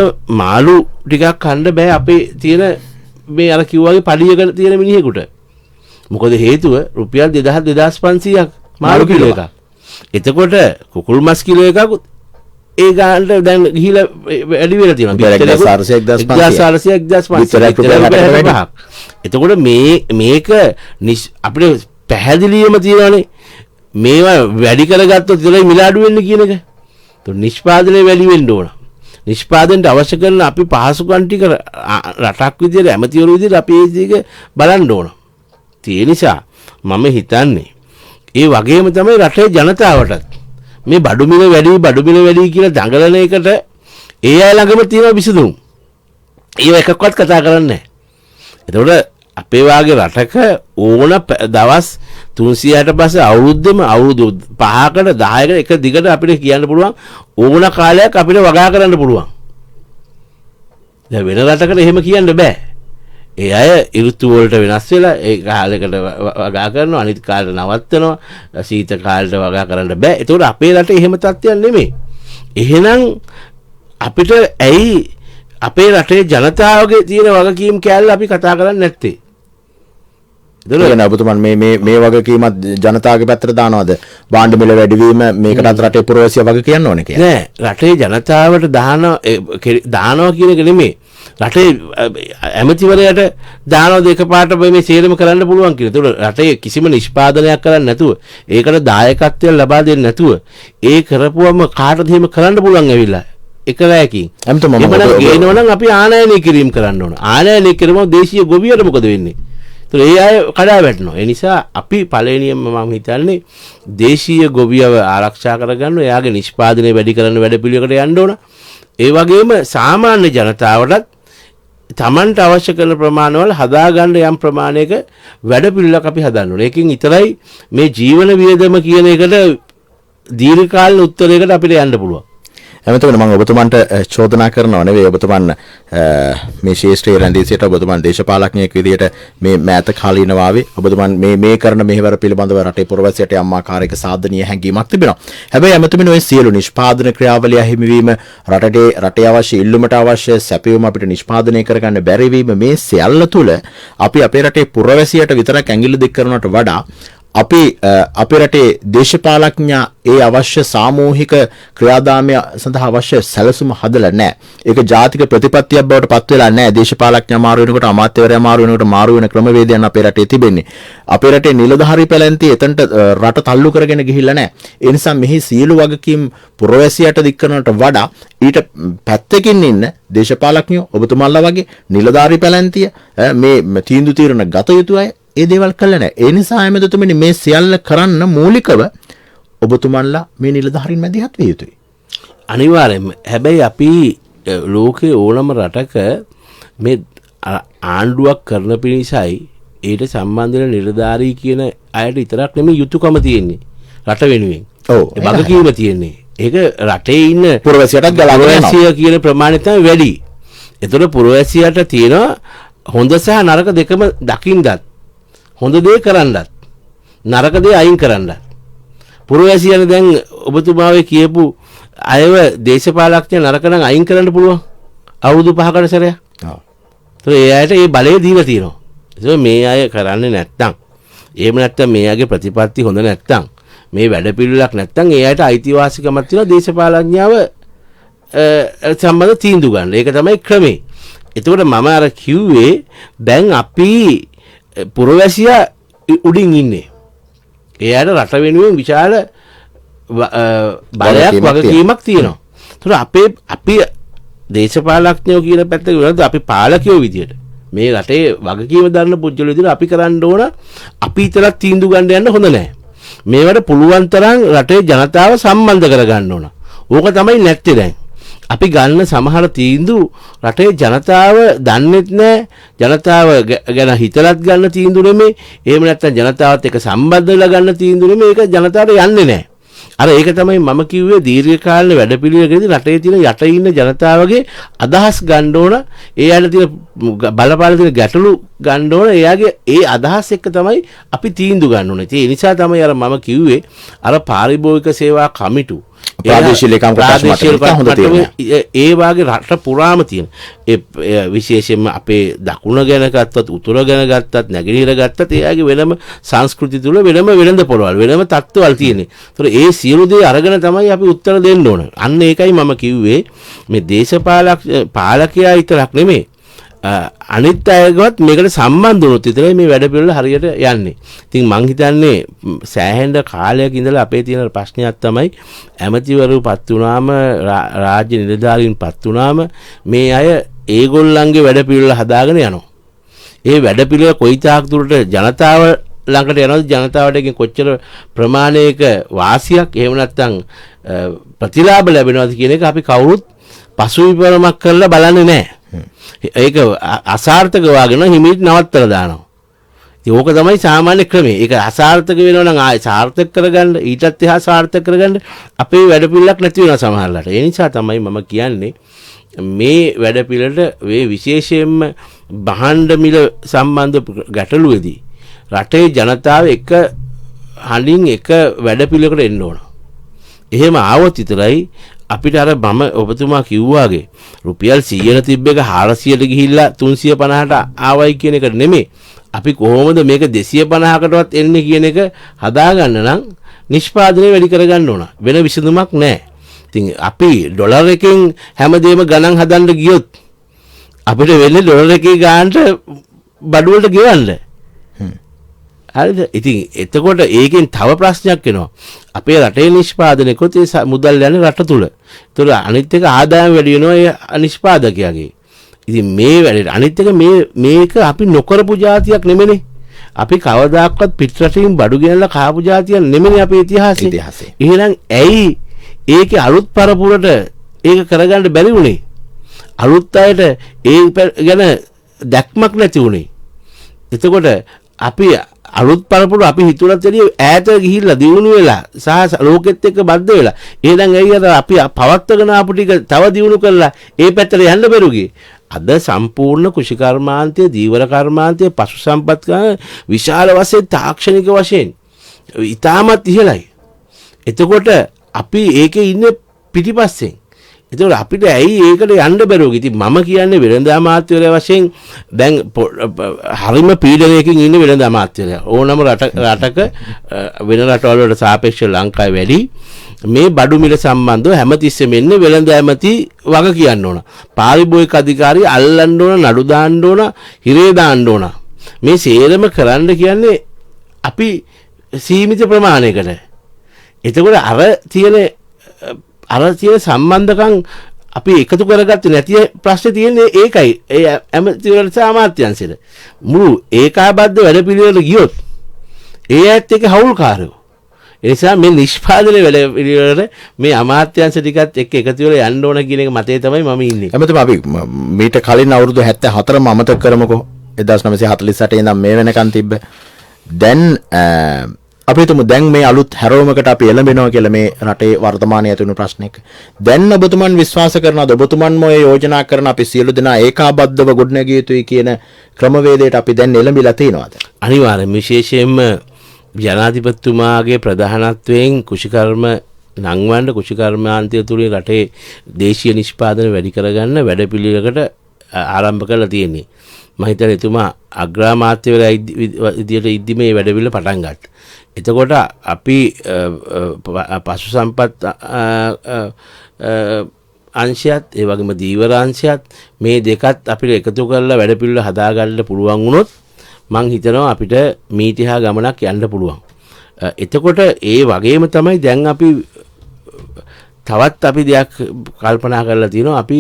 මාළු ටිකක් කන්න බෑ අපේ තියෙන මේ අර කිව්වාගේ පඩියක තියෙන මිනිහෙකුට. මොකද හේතුව රුපියල් 2500ක් මාළු කිලෝ එකක්. එතකොට කුකුල් මස් කිලෝ එකකුත් ඒ ගානට දැන් ගිහිලා වැඩි වෙලා තියෙනවා. 1400 එතකොට මේක අපිට පැහැදිලිවම තියෙනවානේ. මේවා වැඩි කරගත්තොත් ඉතලයි මිල අඩු වෙන්නේ කියන එක. તો නිෂ්පාදනය වැඩි වෙන්න ඕන. නිෂ්පාදනයට අවශ්‍ය කරන අපි පහසුකම් ටික රටක් විදියට ඇමතිවරු විදියට අපි ඒක බලන්න ඕන. ඒ නිසා මම හිතන්නේ ඒ වගේම තමයි රටේ ජනතාවටත් මේ බඩු මිල වැඩි කියලා දඟලන එකට ඒ අය ළඟම තියෙන විසඳුම්. ඒව එකක්වත් කතා කරන්නේ නැහැ. එතකොට අපේ වාගේ රටක ඕන දවස් 360ට පස්සේ අවුරුදු 5කට 10කට එක දිගට අපිට කියන්න පුළුවන් ඕන කාලයක් අපිට වගා කරන්න පුළුවන්. දැන් වෙන රටකට එහෙම කියන්න බෑ. ඒ අය ඍතු වලට වෙනස් වෙලා ඒ කාලයකට වගා කරනවා අනිත් කාලෙට නවත්තනවා සීත කාලෙට වගා කරන්න බෑ. ඒතකොට අපේ රටේ එහෙම තත්ත්වයක් නෙමෙයි. එහෙනම් අපිට ඇයි අපේ රටේ ජනතාවගේ තියෙන වගකීම් කැලේ අපි කතා කරන්නේ නැත්තේ? දලන ඔබතුමන් මේ වගකීමත් ජනතාවගේ පැත්තට දානවද? භාණ්ඩ මිල වැඩිවීම මේකටත් රටේ පුරවැසිය වග කියන්න ඕනේ කියලා. නෑ රටේ ජනතාවට දානවා කියන එක නෙමෙයි. රටේ ඇමතිවරයාට දානවද එකපාරට මේ සේරම කරන්න පුළුවන් කියලා. ඒතකොට රටේ කිසිම නිෂ්පාදනයක් කරන්නේ නැතුව ඒකට දායකත්වය ලබා දෙන්නේ නැතුව ඒ කරපුවම කාටද එහෙම කරන්න පුළුවන් ඇවිල්ලා එකලයකින්. එමනම් ගේනවනම් අපි ආනයනය කිරීම කරන්න ඕන. ආනයනය කරමු දේශීය ගොවියට මොකද වෙන්නේ? ඒතර ඒ අය කඩා වැටෙනවා. ඒ නිසා අපි පළවෙනියෙන්ම මම හිතන්නේ දේශීය ගොවියව ආරක්ෂා කරගන්න, එයාගේ නිෂ්පාදනය වැඩි කරන වැඩපිළිවෙලකට යන්න ඕන. ඒ වගේම සාමාන්‍ය ජනතාවටත් තමන්ට අවශ්‍ය කරන ප්‍රමාණවල හදාගන්න යම් ප්‍රමාණයක වැඩපිළිවෙලක් අපි හදන්න ඕනේ. ඒකෙන් විතරයි මේ ජීවන වියදම කියන එකට දීර්ඝකාලීන උත්තරයකට අපිට යන්න පුළුවන්. එමෙතන මම ඔබතුමන්ට චෝදනා කරනව නෙවෙයි, ඔබතුමන් මේ ශේෂ්ත්‍රයේ රැඳී සිට ඔබතුමන් දේශපාලඥයෙක් විදිහට මේ මෑත කාලීනව ආවේ ඔබතුමන් මේ කරන මෙහෙවර පිළිබඳව රටේ පුරවැසියට යම් ආකාරයක සාධනීය හැඟීමක් තිබෙනවා. හැබැයි එමෙතන ඔය සියලු නිෂ්පාදන ක්‍රියාවලිය හිමිවීම, රටේ අවශ්‍ය ඉල්ලුමට අවශ්‍ය සැපයුම අපිට නිෂ්පාදනය කරගන්න බැරි වීම, මේ සියල්ල තුළ අපි අපේ රටේ පුරවැසියට විතරක් ඇඟිල්ල දික් කරනවට වඩා අපි අපේ රටේ දේශපාලඥයා ඒ අවශ්‍ය සාමූහික ක්‍රියාදාමය සඳහා අවශ්‍ය සැලසුම හදලා නැහැ. ඒක ජාතික ප්‍රතිපත්තියක් බවට පත් වෙලා නැහැ. දේශපාලඥයා මාරු වෙනකොට, අමාත්‍යවරයා මාරු වෙනකොට මාරු වෙන ක්‍රමවේදයන් අපේ රටේ තිබෙන්නේ. අපේ රටේ නිලධාරී පැලැන්තිය එතනට රට තල්ලු කරගෙන ගිහිල්ලා නැහැ. ඒ නිසා මෙහි සියලු වගකීම් පුරවැසියට දික් කරනවට වඩා ඊට පැත්තකින් ඉන්න දේශපාලඥයෝ, ඔබතුමාලා වගේ නිලධාරී පැලැන්තිය මේ තීන්දුව తీරන ගත යුතු අය ඒ දේවල් කළා නැහැ. ඒ නිසා හැමදෙතුමනි මේ සියල්ල කරන්න මූලිකව ඔබතුමන්ලා මේ නිලධාරීන් මැදිහත් විය යුතුයි. අනිවාර්යයෙන්ම. හැබැයි අපි ලෝකේ ඕනම රටක මේ ආණ්ඩුවක් කරන පිණිසයි ඊට සම්බන්ධ වෙන නිලධාරී කියන අයට විතරක් නෙමෙයි යුතුයකම තියෙන්නේ. රට වෙනුවෙන්. ඔව්. ඒ වගකීම තියෙන්නේ. ඒක රටේ ඉන්න පුරවැසියටත් ගලාගෙන යනවා. පුරවැසිය කියන ප්‍රමාණය තමයි වැඩි. ඒතර පුරවැසියට තියෙනවා හොඳ සහ නරක දෙකම දකින්නත්, හොඳ දේ කරන්නත්, නරක දේ අයින් කරන්නත්. පුරවැසියන දැන් ඔබතුමාවේ කියපු අයව දේශපාලඥය නරක නම් අයින් කරන්න පුළුවන් අවුරුදු 5කට සැරයක්. ඔව්. ඒ අයට ඒ බලය දීලා තියෙනවා. ඒක මේ අය කරන්නේ නැත්තම්, එහෙම නැත්තම් මේ අයගේ ප්‍රතිපත්ති හොඳ නැත්තම්, මේ වැඩපිළිවෙලක් නැත්තම් ඒ අයට අයිතිවාසිකමක් තියෙනවා දේශපාලඥයව සම්බන්ධ තීන්දුව ගන්න. ඒක තමයි ක්‍රමේ. එතකොට මම අර කිව්වේ දැන් අපි පුරවැසියා උඩින් ඉන්නේ. එයාට රට වෙනුවෙන් විශාල බලයක් වගකීමක් තියෙනවා. ඒතකොට අපි දේශපාලඥයෝ කියන පැත්ත වලද අපි පාලකයෝ විදියට මේ රටේ වගකීම දරන පුජ්‍යල විදියට අපි කරන්න ඕන. අපි විතරක් තීන්දුව ගන්න යන්න හොඳ නැහැ. මේවට පුළුවන් තරම් රටේ ජනතාව සම්බන්ධ කරගන්න ඕන. ඕක තමයි නැත්තේ දැන්. අපි ගන්න සමහර තීන්දුව රටේ ජනතාව දන්නෙත් නැහැ. ජනතාව ගැන හිතලත් ගන්න තීන්දුව නෙමෙයි. එහෙම නැත්නම් ජනතාවත් එක්ක සම්බන්ධ වෙලා ගන්න තීන්දුව නෙමෙයි. ඒක ජනතාවට යන්නේ නැහැ. අර ඒක තමයි මම කිව්වේ දීර්ඝකාලීන වැඩපිළිවෙලකදී රටේ තියෙන යට ඉන්න ජනතාවගේ අදහස් ගන්න ඕන. ඒ අයට තියෙන බලපාන තියෙන ගැටලු ගන්න ඕන. එයාගේ ඒ අදහස් එක්ක තමයි අපි තීන්දුව ගන්න ඕනේ. ඒ නිසා තමයි අර මම කිව්වේ අර පාරිභෝගික සේවා කමිටු ප්‍රාදේශීය ලේකම් කොටස් හොඳ තියෙනවා. ඒ වාගේ රට පුරාම තියෙන ඒ විශේෂයෙන්ම අපේ දකුණ ගැන ගත්තත්, උතුර ගැන ගත්තත්, නැගෙනහිර ගත්තත් එයාගේ වෙනම සංස්කෘති තුල වෙනම වෙළඳ පොළවල් වෙනම තත්ත්වවල් තියෙන්නේ. ඒතර ඒ සියලු දේ අරගෙන තමයි අපි උත්තර දෙන්න ඕන. අන්න ඒකයි මම කිව්වේ මේ පාලකයා විතරක් නෙමෙයි අනිත් අයගවත් මේකට සම්බන්ධ වුණොත් විතරයි මේ වැඩ පිළිවෙල හරියට යන්නේ. ඉතින් මං හිතන්නේ සෑහෙන කාලයක ඉඳලා අපේ තියෙන ප්‍රශ්නයක් තමයි ඇමතිවරු පත් වුණාම, රාජ්‍ය නිලධාරීන් පත් වුණාම මේ අය ඒගොල්ලන්ගේ වැඩ පිළිවෙල හදාගෙන යනවා. ඒ වැඩ පිළිවෙල කොයිතාක් දුරට ජනතාව ළඟට යනවද, ජනතාවට එකෙන් කොච්චර ප්‍රමාණයක වාසියක් එහෙම නැත්නම් ප්‍රතිලාභ ලැබෙනවද කියන එක අපි කවුරුත් පසුවිපරමක් කරලා බලන්නේ නැහැ. ඒක අසාර්ථක වාගෙන හිමීට නවත්තලා දානවා. ඉතින් ඕක තමයි සාමාන්‍ය ක්‍රමය. ඒක අසාර්ථක වෙනවා නම් ආයෙ සාර්ථක කරගන්න, ඊටත් එහා සාර්ථක කරගන්න අපේ වැඩ පිළිලක් නැති වෙනවා සමහරවිට. ඒ නිසා තමයි මම කියන්නේ මේ වැඩ පිළිලට මේ විශේෂයෙන්ම භාණ්ඩ මිල සම්බන්ධ ගැටලුවේදී රටේ ජනතාව එක හඬින් එක වැඩ පිළිලකට එන්න ඕන. එහෙම ආවොත් විතරයි අපිට අර මම ඔබතුමා කිව්වාගේ රුපියල් 100ට තිබ්බ එක 400ට ගිහිල්ලා 350ට ආවයි කියන එක නෙමෙයි. අපි කොහොමද මේක 250කටවත් එන්නේ කියන එක හදාගන්න නම් නිෂ්පාදනය වැඩි කරගන්න ඕන. වෙන විසඳුමක් නැහැ. ඉතින් අපි ඩොලර් එකෙන් හැමදේම ගණන් හදන්න ගියොත් අපිට වෙන්නේ ඩොලර් එකේ ගානට බඩු වලට ගෙවන්න. හරිද? ඉතින් එතකොට ඒකෙන් තව ප්‍රශ්නයක් එනවා. අපේ රටේ නිෂ්පාදනය කොත් ඒ මුදල් යන්නේ රට තුල. ඒතර අනිත් එක ආදායම වැඩි වෙනවා ඒ නිෂ්පාදකයාගේ. ඉතින් මේ වැඩේ අනිත් එක මේක අපි නොකරපු જાතියක් නෙමෙයි. අපි කවදාකවත් පිටරටින් බඩු ගෙනලා කාපු જાතියක් නෙමෙයි අපේ ඉතිහාසය. එහෙනම් ඇයි ඒකේ අලුත් පරපුරට ඒක කරගන්න බැරි වුණේ? අලුත් අයට ඒ ගැන දැක්මක් නැති වුණේ. එතකොට අපි අලුත් පරපුර අපි හිතුණත් එළිය ඈත ගිහිල්ලා දියුණු වෙලා සහ ලෝකෙත් එක්ක බද්ධ වෙලා එහෙනම් ඇයි අර අපි පවත්වගෙන ආපු ටික තව දියුණු කරලා ඒ පැත්තට යන්න බැරුගේ? අද සම්පූර්ණ කුෂිකර්මාන්තයේ දීවර කර්මාන්තයේ පශු සම්පත් ගන්න විශාල වශයෙන් තාක්ෂණික වශයෙන් ඉතාමත් ඉහළයි. එතකොට අපි ඒකේ ඉන්නේ පිටිපස්සෙන්. එතකොට අපිට ඇයි ඒකට යන්න බැරුව? ඉතින් මම කියන්නේ වෙළඳ අමාත්‍යවරයා වශයෙන් දැන් හරිම පීඩනයකින් ඉන්න වෙළඳ අමාත්‍යවරයා. ඕනම රටක වෙන රටවල් වලට සාපේක්ෂව ලංකාවේ වැඩි. මේ බඩු මිල සම්බන්ධව හැමතිස්සෙම එන්නේ වෙළඳ ඇමති වග කියන්න ඕන. පාරිභෝගික අධිකාරිය අල්ලන්න ඕන, නඩු දාන්න ඕන, හිරේ දාන්න ඕන. මේ සේරම කරන්න කියන්නේ අපි සීමිත ප්‍රමාණයකට. එතකොට අර තියෙන සම්බන්ධකම් අපි එකතු කරගත්තේ නැති ප්‍රශ්නේ තියෙන්නේ ඒකයි. ඒ ඇමතිවරට අමාත්‍යංශෙට මුළු ඒකාබද්ධ වැඩපිළිවෙල ගියොත් ඒ ඇත්ත එක හවුල්කාරයෝ. ඒ නිසා මේ නිෂ්පාදනය වැඩපිළිවෙලට මේ අමාත්‍යංශ ටිකත් එක්ක එකතු වෙලා යන්න ඕන කියන එක මතේ තමයි මම ඉන්නේ. එමෙතන අපි මීට කලින් අවුරුදු 74ම අමතක කරමුකෝ. 1948 ඉඳන් මේ වෙනකන් තිබ්බ. දැන් අපිටම දැන් මේ අලුත් හැරවුමකට අපි එළඹෙනවා කියලා මේ රටේ වර්තමානයේ ඇතිවුණු ප්‍රශ්නයක. දැන් ඔබතුමන් විශ්වාස කරනවද ඔබතුමන්ම ඔය යෝජනා කරන අපි සියලු දෙනා ඒකාබද්ධව ගොඩනැගිය යුතුයි කියන ක්‍රමවේදයට අපි දැන් එළඹිලා තියෙනවද? අනිවාර්යයෙන් විශේෂයෙන්ම ජනාධිපතිතුමාගේ ප්‍රධානත්වයෙන් කුෂිකර්ම නංවන්න කුෂිකර්මාන්තය තුලින් රටේ දේශීය නිෂ්පාදන වැඩි කරගන්න වැඩපිළිවෙලකට ආරම්භ කරලා තියෙන්නේ. මම හිතන්නේ එතුමා අග්‍රාමාත්‍යවරයා විදියට ඉද්දි මේ වැඩපිළිවෙල පටන් ගත්තා. එතකොට අපි පශු සම්පත් අංශයත් ඒ වගේම දීවර අංශයත් මේ දෙකත් අපිට එකතු කරලා වැඩපිළිවෙල හදාගන්න පුළුවන් වුණොත් මං හිතනවා අපිට මීටිහා ගමනක් යන්න පුළුවන්. එතකොට ඒ වගේම තමයි දැන් අපි තවත් අපි දෙයක් කල්පනා කරලා තියෙනවා. අපි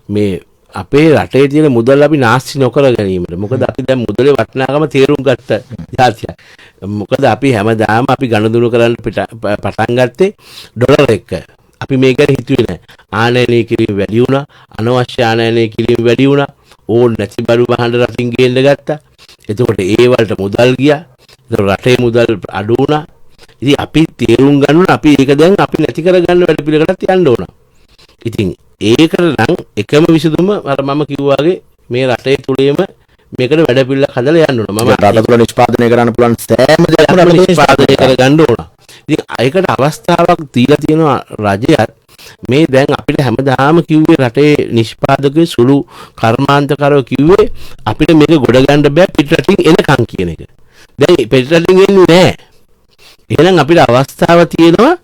මේ අපේ රටේ තියෙන මුදල් අපි නාස්ති නොකර ගැනීමට. මොකද අපි දැන් මුදලේ වටිනාකම තේරුම් ගත්ත જાතියක්. මොකද අපි හැමදාම අපි ගණදුණු කරන්න පටන් ගත්තේ ඩොලර් එක. අපි මේක ගැන හිතුවේ නැහැ. ආනයනය කිරීම වැඩි වුණා. අනවශ්‍ය ආනයනය කිරීම වැඩි වුණා. ඕන නැති බඩු බහඬ රටින් ගේන්න ගත්තා. එතකොට ඒ වලට මුදල් ගියා. එතකොට රටේ මුදල් අඩු වුණා. ඉතින් අපි තේරුම් ගන්න ඕන අපි ඒක දැන් අපි නැති කරගන්න වැඩ පිළිවෙලකට යන්න ඕන. ඉතින් ඒකට නම් එකම විසඳුම අර මම කිව්වාගේ මේ රටේ තුලේම මේකට වැඩ පිළිවෙලක් හදලා යන්න ඕන. මම රට තුල නිෂ්පාදනය කරන්න පුළුවන් සෑම දෙයක්ම අපි නිෂ්පාදනය කරගන්න ඕන. ඉතින් ඒකට අවස්ථාවක් දීලා තියෙනවා රජයත්. මේ දැන් අපිට හැමදාම කිව්වේ රටේ නිෂ්පාදකයෝ සුළු කර්මාන්තකරයෝ කිව්වේ අපිට මේක ගොඩ ගන්න බෑ පිටරටින් එනකන් කියන එක. දැන් පිටරටින් එන්නේ නැහැ. එහෙනම් අපිට අවස්ථාව තියෙනවා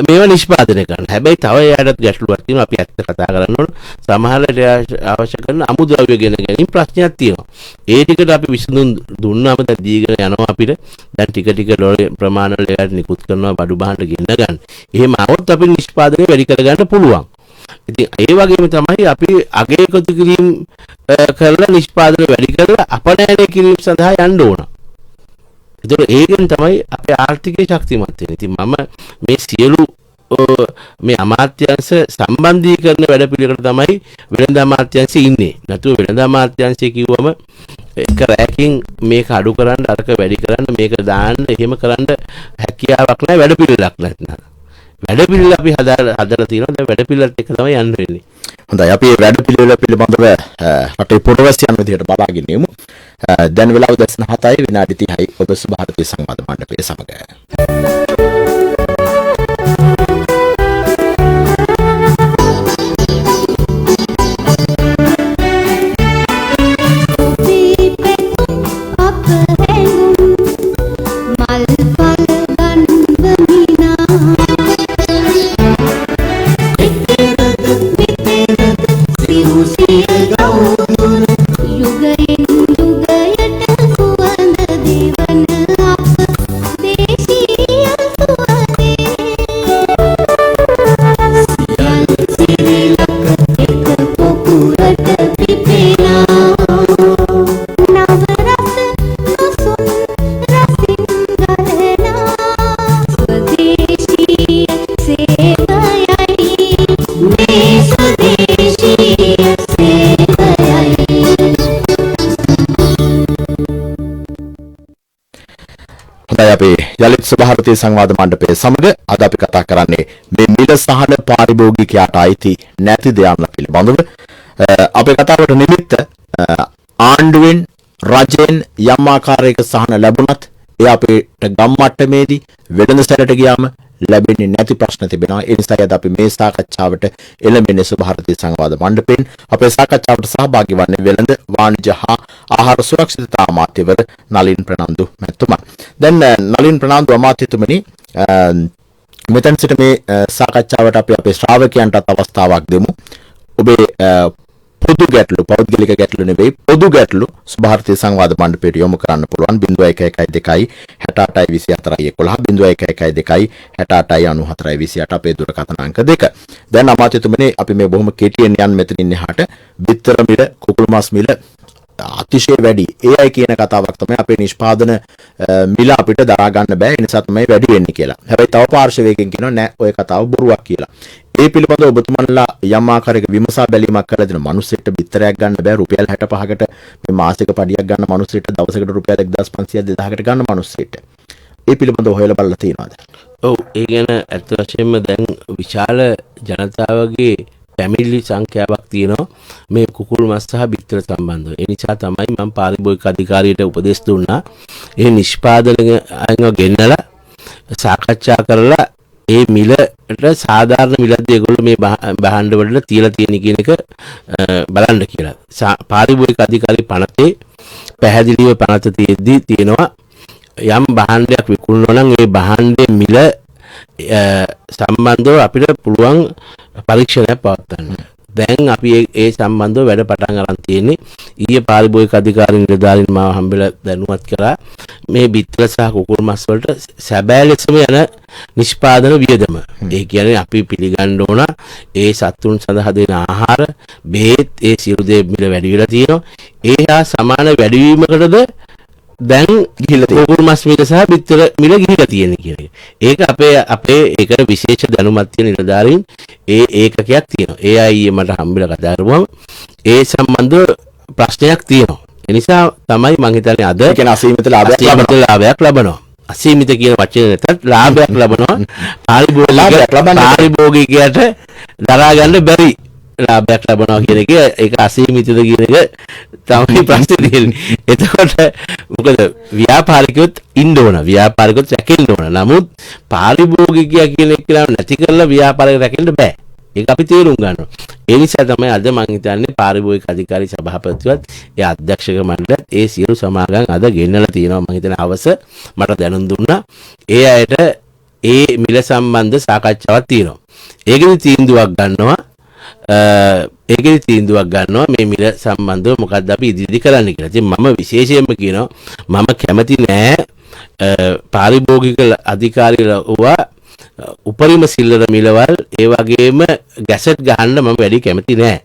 මේවා නිෂ්පාදනය කරන්න. හැබැයි තව එයාටත් ගැටලුවක් තියෙනවා. අපි ඇත්ත කතා කරන්න ඕන. සමහරවිට අවශ්‍ය කරන අමුද්‍රව්‍ය ගෙන ගැනීම ප්‍රශ්නයක් තියෙනවා. ඒ ටිකට අපි විසඳුම් දුන්නාම දැන් දීගෙන යනවා අපිට. දැන් ටික ටික ඩොලර් ප්‍රමාණ වල එයාට නිකුත් කරනවා බඩු බහඬ ගෙන්න ගන්න. එහෙම આવොත් අපි නිෂ්පාදනය වැඩි කරගන්න පුළුවන්. ඉතින් ඒ වගේම තමයි අපි අගය එකතු කිරීම කරලා නිෂ්පාදනය වැඩි කරලා අපනයනය කිරීම සඳහා යන්න ඕන. ඒතර ඒකෙන් තමයි අපේ ආර්ථිකය ශක්තිමත් වෙන්නේ. ඉතින් මම මේ සියලු මේ අමාත්‍යාංශ සම්බන්ධීකරණ වැඩපිළිවෙලකට තමයි වෙළඳ අමාත්‍යාංශය ඉන්නේ. නැතුව වෙළඳ අමාත්‍යාංශය කිව්වම එක රැකින් මේක අඩු කරන්න අරක වැඩි කරන්න මේක දාන්න එහෙම කරන්න හැකියාවක් නැහැ වැඩපිළිවෙලක් නැත්නම්. වැඩපිළිවෙල අපි හදලා තියෙනවා. දැන් වැඩපිළිවෙලත් එක තමයි යන්න වෙන්නේ. හොඳයි අපි මේ වැඩපිළිවෙල පිළිබඳව රටේ පුරවැසියන් විදිහට බලාගෙන ඉමු. දැන් වෙලාව 7:07 විනාඩි 30යි ඔබ සුභාරතී සංවාද මණ්ඩපයේ සමග. යුගයෙන් යුගයට සුවඳ දෙවන අප දේශීය අපේ යලිත් සභාපති සංවාද මණ්ඩපයේ සමග අද අපි කතා කරන්නේ මේ මිල සහන පාරිභෝගිකයාට අයිති නැති දෙයන්න පිළිබඳව. අපේ කතාවට නිමිත්ත ආණ්ඩුවෙන් රජයෙන් යම් ආකාරයක සහන ලැබුණත් ඒ අපේට ගම් මට්ටමේදී වෙළඳ සැලට ගියාම ලැබෙන්නේ නැති ප්‍රශ්න තිබෙනවා. ඒ නිසා අද අපි මේ සාකච්ඡාවට එළඹෙන්නේ සභාපති සංවාද මණ්ඩපයෙන්. අපේ සාකච්ඡාවට සහභාගී වන්නේ වෙළඳ වාණිජ්‍ය හා ආහාර සුරක්ෂිතතා අමාත්‍යවර නලින් ප්‍රනාන්දු මැතිතුමා. දැන් නලින් ප්‍රනාන්දු අමාත්‍යතුමනි, මෙතන සිට මේ සාකච්ඡාවට අපි අපේ ශ්‍රාවකයන්ටත් අවස්ථාවක් දෙමු. ඔබේ පොදු ගැටලු, පෞද්ගලික ගැටලු නෙවෙයි, පොදු ගැටලු සභාපති සංවාද මණ්ඩපයට යොමු කරන්න පුළුවන් 0112 68 24 11 0112 68 94 අපේ දුරකථන අංක 2. දැන් අමාත්‍යතුමනි, අපි මේ බොහොම කෙටියෙන් යන් මෙතනින් එහාට බිත්තර මිල, කුකුළු මස් මිල අතිශය වැඩි. ඒ අය කියන කතාවක් තමයි අපේ නිෂ්පාදන මිල අපිට දරා ගන්න බෑ, ඒ නිසා තමයි වැඩි වෙන්නේ කියලා. හැබැයි තව පාර්ශවයකින් කියනවා නෑ, ඔය කතාව බොරුවක් කියලා. ඒ පිළිබඳව ඔබතුමන්ලා යම් ආකාරයක විමසා බැලීමක් කරලා දෙන මිනිස්සෙක්ට බිත්තරයක් ගන්න බෑ රුපියල් 65කට, මේ මාසික පඩියක් ගන්න මිනිස්සෙක්ට දවසකට රුපියල් 1500 2000කට ගන්න මිනිස්සෙක්ට. ඒ පිළිබඳව හොයලා බලලා තියෙනවද? ඔව්, ඒ ගැන ඇත්ත වශයෙන්ම දැන් විශාල ජනතාවගේ පැමිණිලි සංඛ්‍යාවක් තියෙනවා මේ කුකුළු මස් සහ බිත්තර සම්බන්ධව. ඒ නිසා තමයි මම පාරිභෝගික අධිකාරියට උපදෙස් දුන්නා. ඒ නිෂ්පාදනයන්ව ගෙන්නලා සාකච්ඡා කරලා ඒ මිලට සාධාරණ මිලද ඒගොල්ලෝ මේ භාණ්ඩ වලට තියලා තියෙන කියන එක බලන්න කියලා. පාරිභෝගික අධිකාරී පනතේ පැහැදිලිව පනත තියෙද්දි තියෙනවා යම් භාණ්ඩයක් විකුණනවා නම් ඒ භාණ්ඩයේ මිල සම්බන්ධව අපිට පුළුවන් පරීක්ෂණයක් පවත්වන්න. දැන් අපි ඒ සම්බන්ධව වැඩ පටන් ගන්න තියෙන්නේ. ඊයේ පාරිභෝගික අධිකාරී නිලධාරීන් මාව හම්බෙලා දැනුවත් කරා මේ බිත්තර සහ කුකුළු මස් වලට සැබෑ ලෙසම යන නිෂ්පාදන වියදම. ඒ කියන්නේ අපි පිළිගන්න ඕන ඒ සත්තුන් සඳහා දෙන ආහාර, බෙහෙත්, ඒ සියලු දේ මිල වැඩි වෙලා තියෙනවා. ඒ හා සමාන වැඩිවීමකටද දැන් ගිහිල්ලා තියෙනවා කුකුළු මස් මිල සහ බිත්තර මිල ගිහිල්ලා තියෙන කියන එක. ඒක අපේ ඒකට විශේෂ දැනුමක් තියෙන නිලධාරීන් ඒකකයක් තියෙනවා. ඒ අය මට හම්බෙලා කතා කරපුවම ඒ සම්බන්ධව ප්‍රශ්නයක් තියෙනවා. ඒ නිසා තමයි මම හිතන්නේ අද කියන අසීමිත ලාභයක් ලබනවා. අසීමිත කියන වචනේ නැතත් ලාභයක් ලබනවා. පාරිභෝගිකයට දරා ගන්න බැරි ලාභයක් ලබනවා කියන එක, ඒක අසීමිතද කියන එක තමයි ප්‍රශ්නේ තියෙන්නේ. එතකොට මොකද ව්‍යාපාරිකයොත් ඉන්න ඕන, ව්‍යාපාරිකයොත් රැකෙන්න ඕන. නමුත් පාරිභෝගිකයා කියන එක නැති කරලා ව්‍යාපාරික රැකෙන්න බෑ. ඒක අපි තේරුම් ගන්නවා. ඒ නිසා තමයි අද මම හිතන්නේ පාරිභෝගික අධිකාරී සභාපතිවත් ඒ අධ්‍යක්ෂක මණ්ඩලයත් ඒ සියලු සමාගම් අද ගෙන්නලා තියෙනවා. මම හිතන හවස මට දැනුම් දුන්නා. ඒ අයට ඒ මිල සම්බන්ධ සාකච්ඡාවක් තියෙනවා. ඒකෙදි තීන්දුවක් ගන්නවා. මේ මිල සම්බන්ධව මොකක්ද අපි ඉදිරි කරන්න කියලා. ඉතින් මම විශේෂයෙන්ම කියනවා මම කැමති නෑ පාරිභෝගික අධිකාරීලා උපරිම සිල්ලර මිලවල් ඒ වගේම ගැසට් ගහන්න මම වැඩි කැමති නෑ.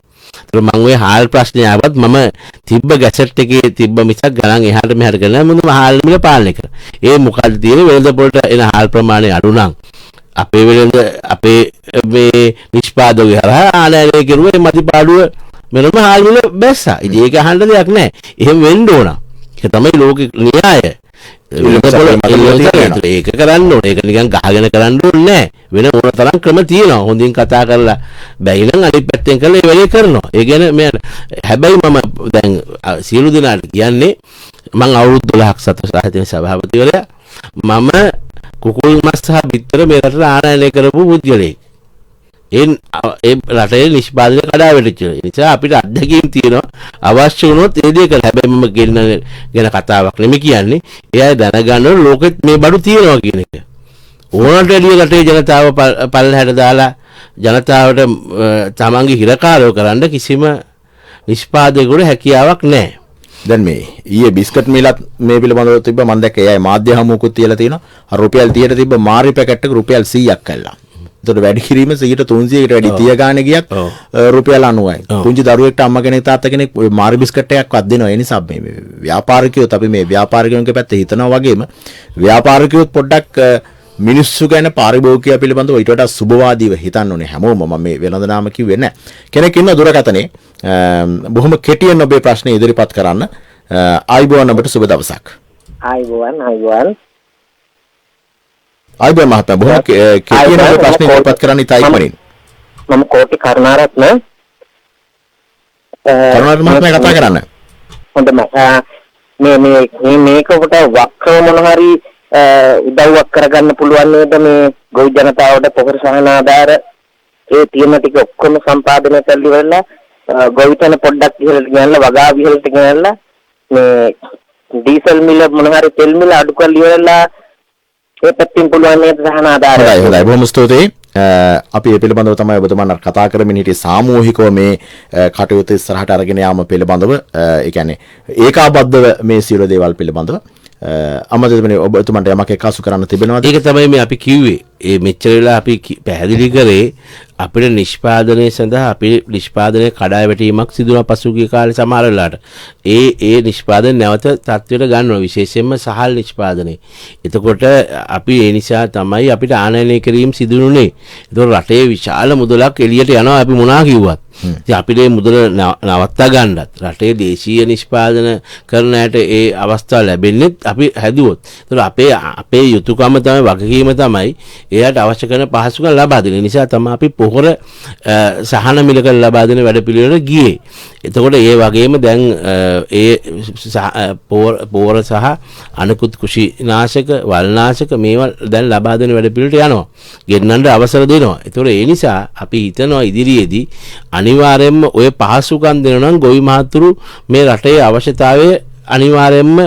ඒතර මම ওই හාල් ප්‍රශ්නය ආවත් මම තිබ්බ ගැසට් එකේ තිබ්බ මිසක් ගණන් එහාට මෙහාට කරලා මොනම හාල් මිල පාලනය කරා. ඒ මොකක්ද තියෙන්නේ වෙළඳ පොළට එන හාල් ප්‍රමාණය අඩු නම් අපේ වෙළඳ අපේ මේ නිෂ්පාදකයෝ හරහා ආනයනය කරුවේ මතිපාඩුව මෙලම හාල් මිල බැස්සා. ඉතින් ඒක අහන්න දෙයක් නැහැ. එහෙම වෙන්න ඕන. ඒක තමයි ලෝකේ න්‍යාය. ඒක කරන්න ඕනේ. ඒක නිකන් ගහගෙන කරන්න ඕනේ නැහැ. වෙන මොන තරම් ක්‍රම තියෙනවා. හොඳින් කතා කරලා බැයි නම් අනිත් පැත්තෙන් කරලා ඒ වැඩේ කරනවා. ඒ කියන්නේ මම හැබැයි මම දැන් සියලු දෙනාට කියන්නේ මම අවුරුදු 12ක් සභාපති සභාපතිවරයා මම කුකුළු මස් සහ බිත්තර මේ රටට ආනයනය කරපු පුද්ගලයෙක්. ඒ රටේ නිෂ්පාදනය කඩා වැටිච්ච නිසා අපිට අත්දැකීම් තියෙනවා. අවශ්‍ය වුණොත් ඒ දේ කරලා. හැබැයි මම ගැන කතාවක් නෙමෙයි කියන්නේ. එයා දැනගන්න ලෝකෙත් මේ බඩු තියෙනවා කියන එක. ඕනට එළිය රටේ ජනතාව පල්ලහැට දාලා ජනතාවට තමන්ගේ හිරකාරයෝ කරන්න කිසිම නිෂ්පාදකයෙකුට හැකියාවක් නැහැ. දැන් මේ ඊයේ බිස්කට් මිලත් මේ පිළිබඳව තිබ්බ මම දැක්ක එයයි මාධ්‍ය හමුවකුත් තියලා තියෙනවා. අර රුපියල් 30ට තිබ්බ මාරි පැකට් එක රුපියල් 100ක් කළා. ඒතකොට වැඩි කිරීම 300කට වැඩි 30 ගානේ ගියත් රුපියල් 90යි. පුංචි දරුවෙක්ට අම්මා කෙනෙක් තාත්තා කෙනෙක් ඔය මාරි බිස්කට් එකක්වත් දෙනවා. ඒ නිසා මේ ව්‍යාපාරිකයෝත් අපි මේ ව්‍යාපාරිකයන්ගේ පැත්තේ හිතනවා වගේම ව්යාපාරිකයෝත් පොඩ්ඩක් මිනිස්සු ගැන පාරිභෝගිකයා පිළිබඳව ඊට වඩා සුබවාදීව හිතන්න ඕනේ. හැමෝම මම මේ වෙළඳ නාම කිව්වේ නැහැ. කෙනෙක් ඉන්න දුරකථනේ බොහොම කෙටියෙන් ඔබේ ප්‍රශ්නේ ඉදිරිපත් කරන්න. ආයිබෝවන් ඔබට සුබ දවසක්. ආයිබෝවන්. ආයිබෝන් මහත්මයා බොහොම කෙටියෙන් ඔබේ ප්‍රශ්නේ ඉදිරිපත් කරන්න ඉතා ඉක්මනින්. මම කෝටි කරුණාරත්න කරුණාරත්න මහත්මයා කතා කරන්න. හොඳයි මේක ඔබට වක්‍රව මොන හරි උදව්වක් කරගන්න පුළුවන් නේද මේ ගොවි ජනතාවට පොහොර සහන ආධාර ඒ තියෙන ටික ඔක්කොම සම්පාදනය කරලා ඉවරලා ගොවිතැන පොඩ්ඩක් ඉහළට ගෙනල්ලා වගා ඉහළට ගෙනල්ලා මේ ඩීසල් මිල මොන හරි තෙල් මිල අඩු කරලා ඉවරලා ඒ පැත්තෙන් පුළුවන් නේද සහන ආධාර. හොඳයි බොහොම ස්තුතියි. අපි මේ පිළිබඳව තමයි ඔබතුමාලා කතා කරමින් හිටියේ සාමූහිකව මේ කටයුතු ඉස්සරහට අරගෙන යාම පිළිබඳව ඒ කියන්නේ ඒකාබද්ධව මේ සියලු දේවල් පිළිබඳව අමතකනේ ඔබතුමන්ට යමක් එක්කාසු කරන්න තිබෙනවද? ඒක තමයි මේ අපි කිව්වේ. ඒ මෙච්චර වෙලා අපි පැහැදිලි කරේ අපේ නිෂ්පාදනය සඳහා අපි නිෂ්පාදනයේ කඩා වැටීමක් සිදු වුණා පසුගිය කාලේ සමහර වෙලාවට. ඒ නිෂ්පාදන නැවත තත්ත්වයට ගන්නවා විශේෂයෙන්ම සහල් නිෂ්පාදනය. එතකොට අපි ඒ නිසා තමයි අපිට ආනයනය කිරීම සිදු වුණේ. ඒතකොට රටේ විශාල මුදලක් එළියට යනවා අපි මොනවා කිව්වත්. ඉතින් අපිට මේ මුදල නවත්තා ගන්නත් රටේ දේශීය නිෂ්පාදන කරන ඇයට ඒ අවස්ථාව ලැබෙන්නේ අපි හැදුවොත්. ඒතකොට අපේ යුතුයකම තමයි වගකීම තමයි එයාට අවශ්‍ය කරන පහසුකම් ලබා දෙන නිසා තමයි අපි පොහොර සහන මිලක ලබා දෙන වැඩපිළිවෙලට ගියේ. එතකොට ඒ වගේම දැන් ඒ පොහොර සහ අනිකුත් කුෂිනාශක වල්නාශක මේවා දැන් ලබා දෙන වැඩපිළිවෙලට යනවා. ගෙන්නන්න අවසර දෙනවා. ඒතකොට ඒ නිසා අපි හිතනවා ඉදිරියේදී අනිවාර්යයෙන්ම ඔය පහසුකම් දෙනවා නම් ගොවි මහතුරු මේ රටේ අවශ්‍යතාවය අනිවාර්යයෙන්ම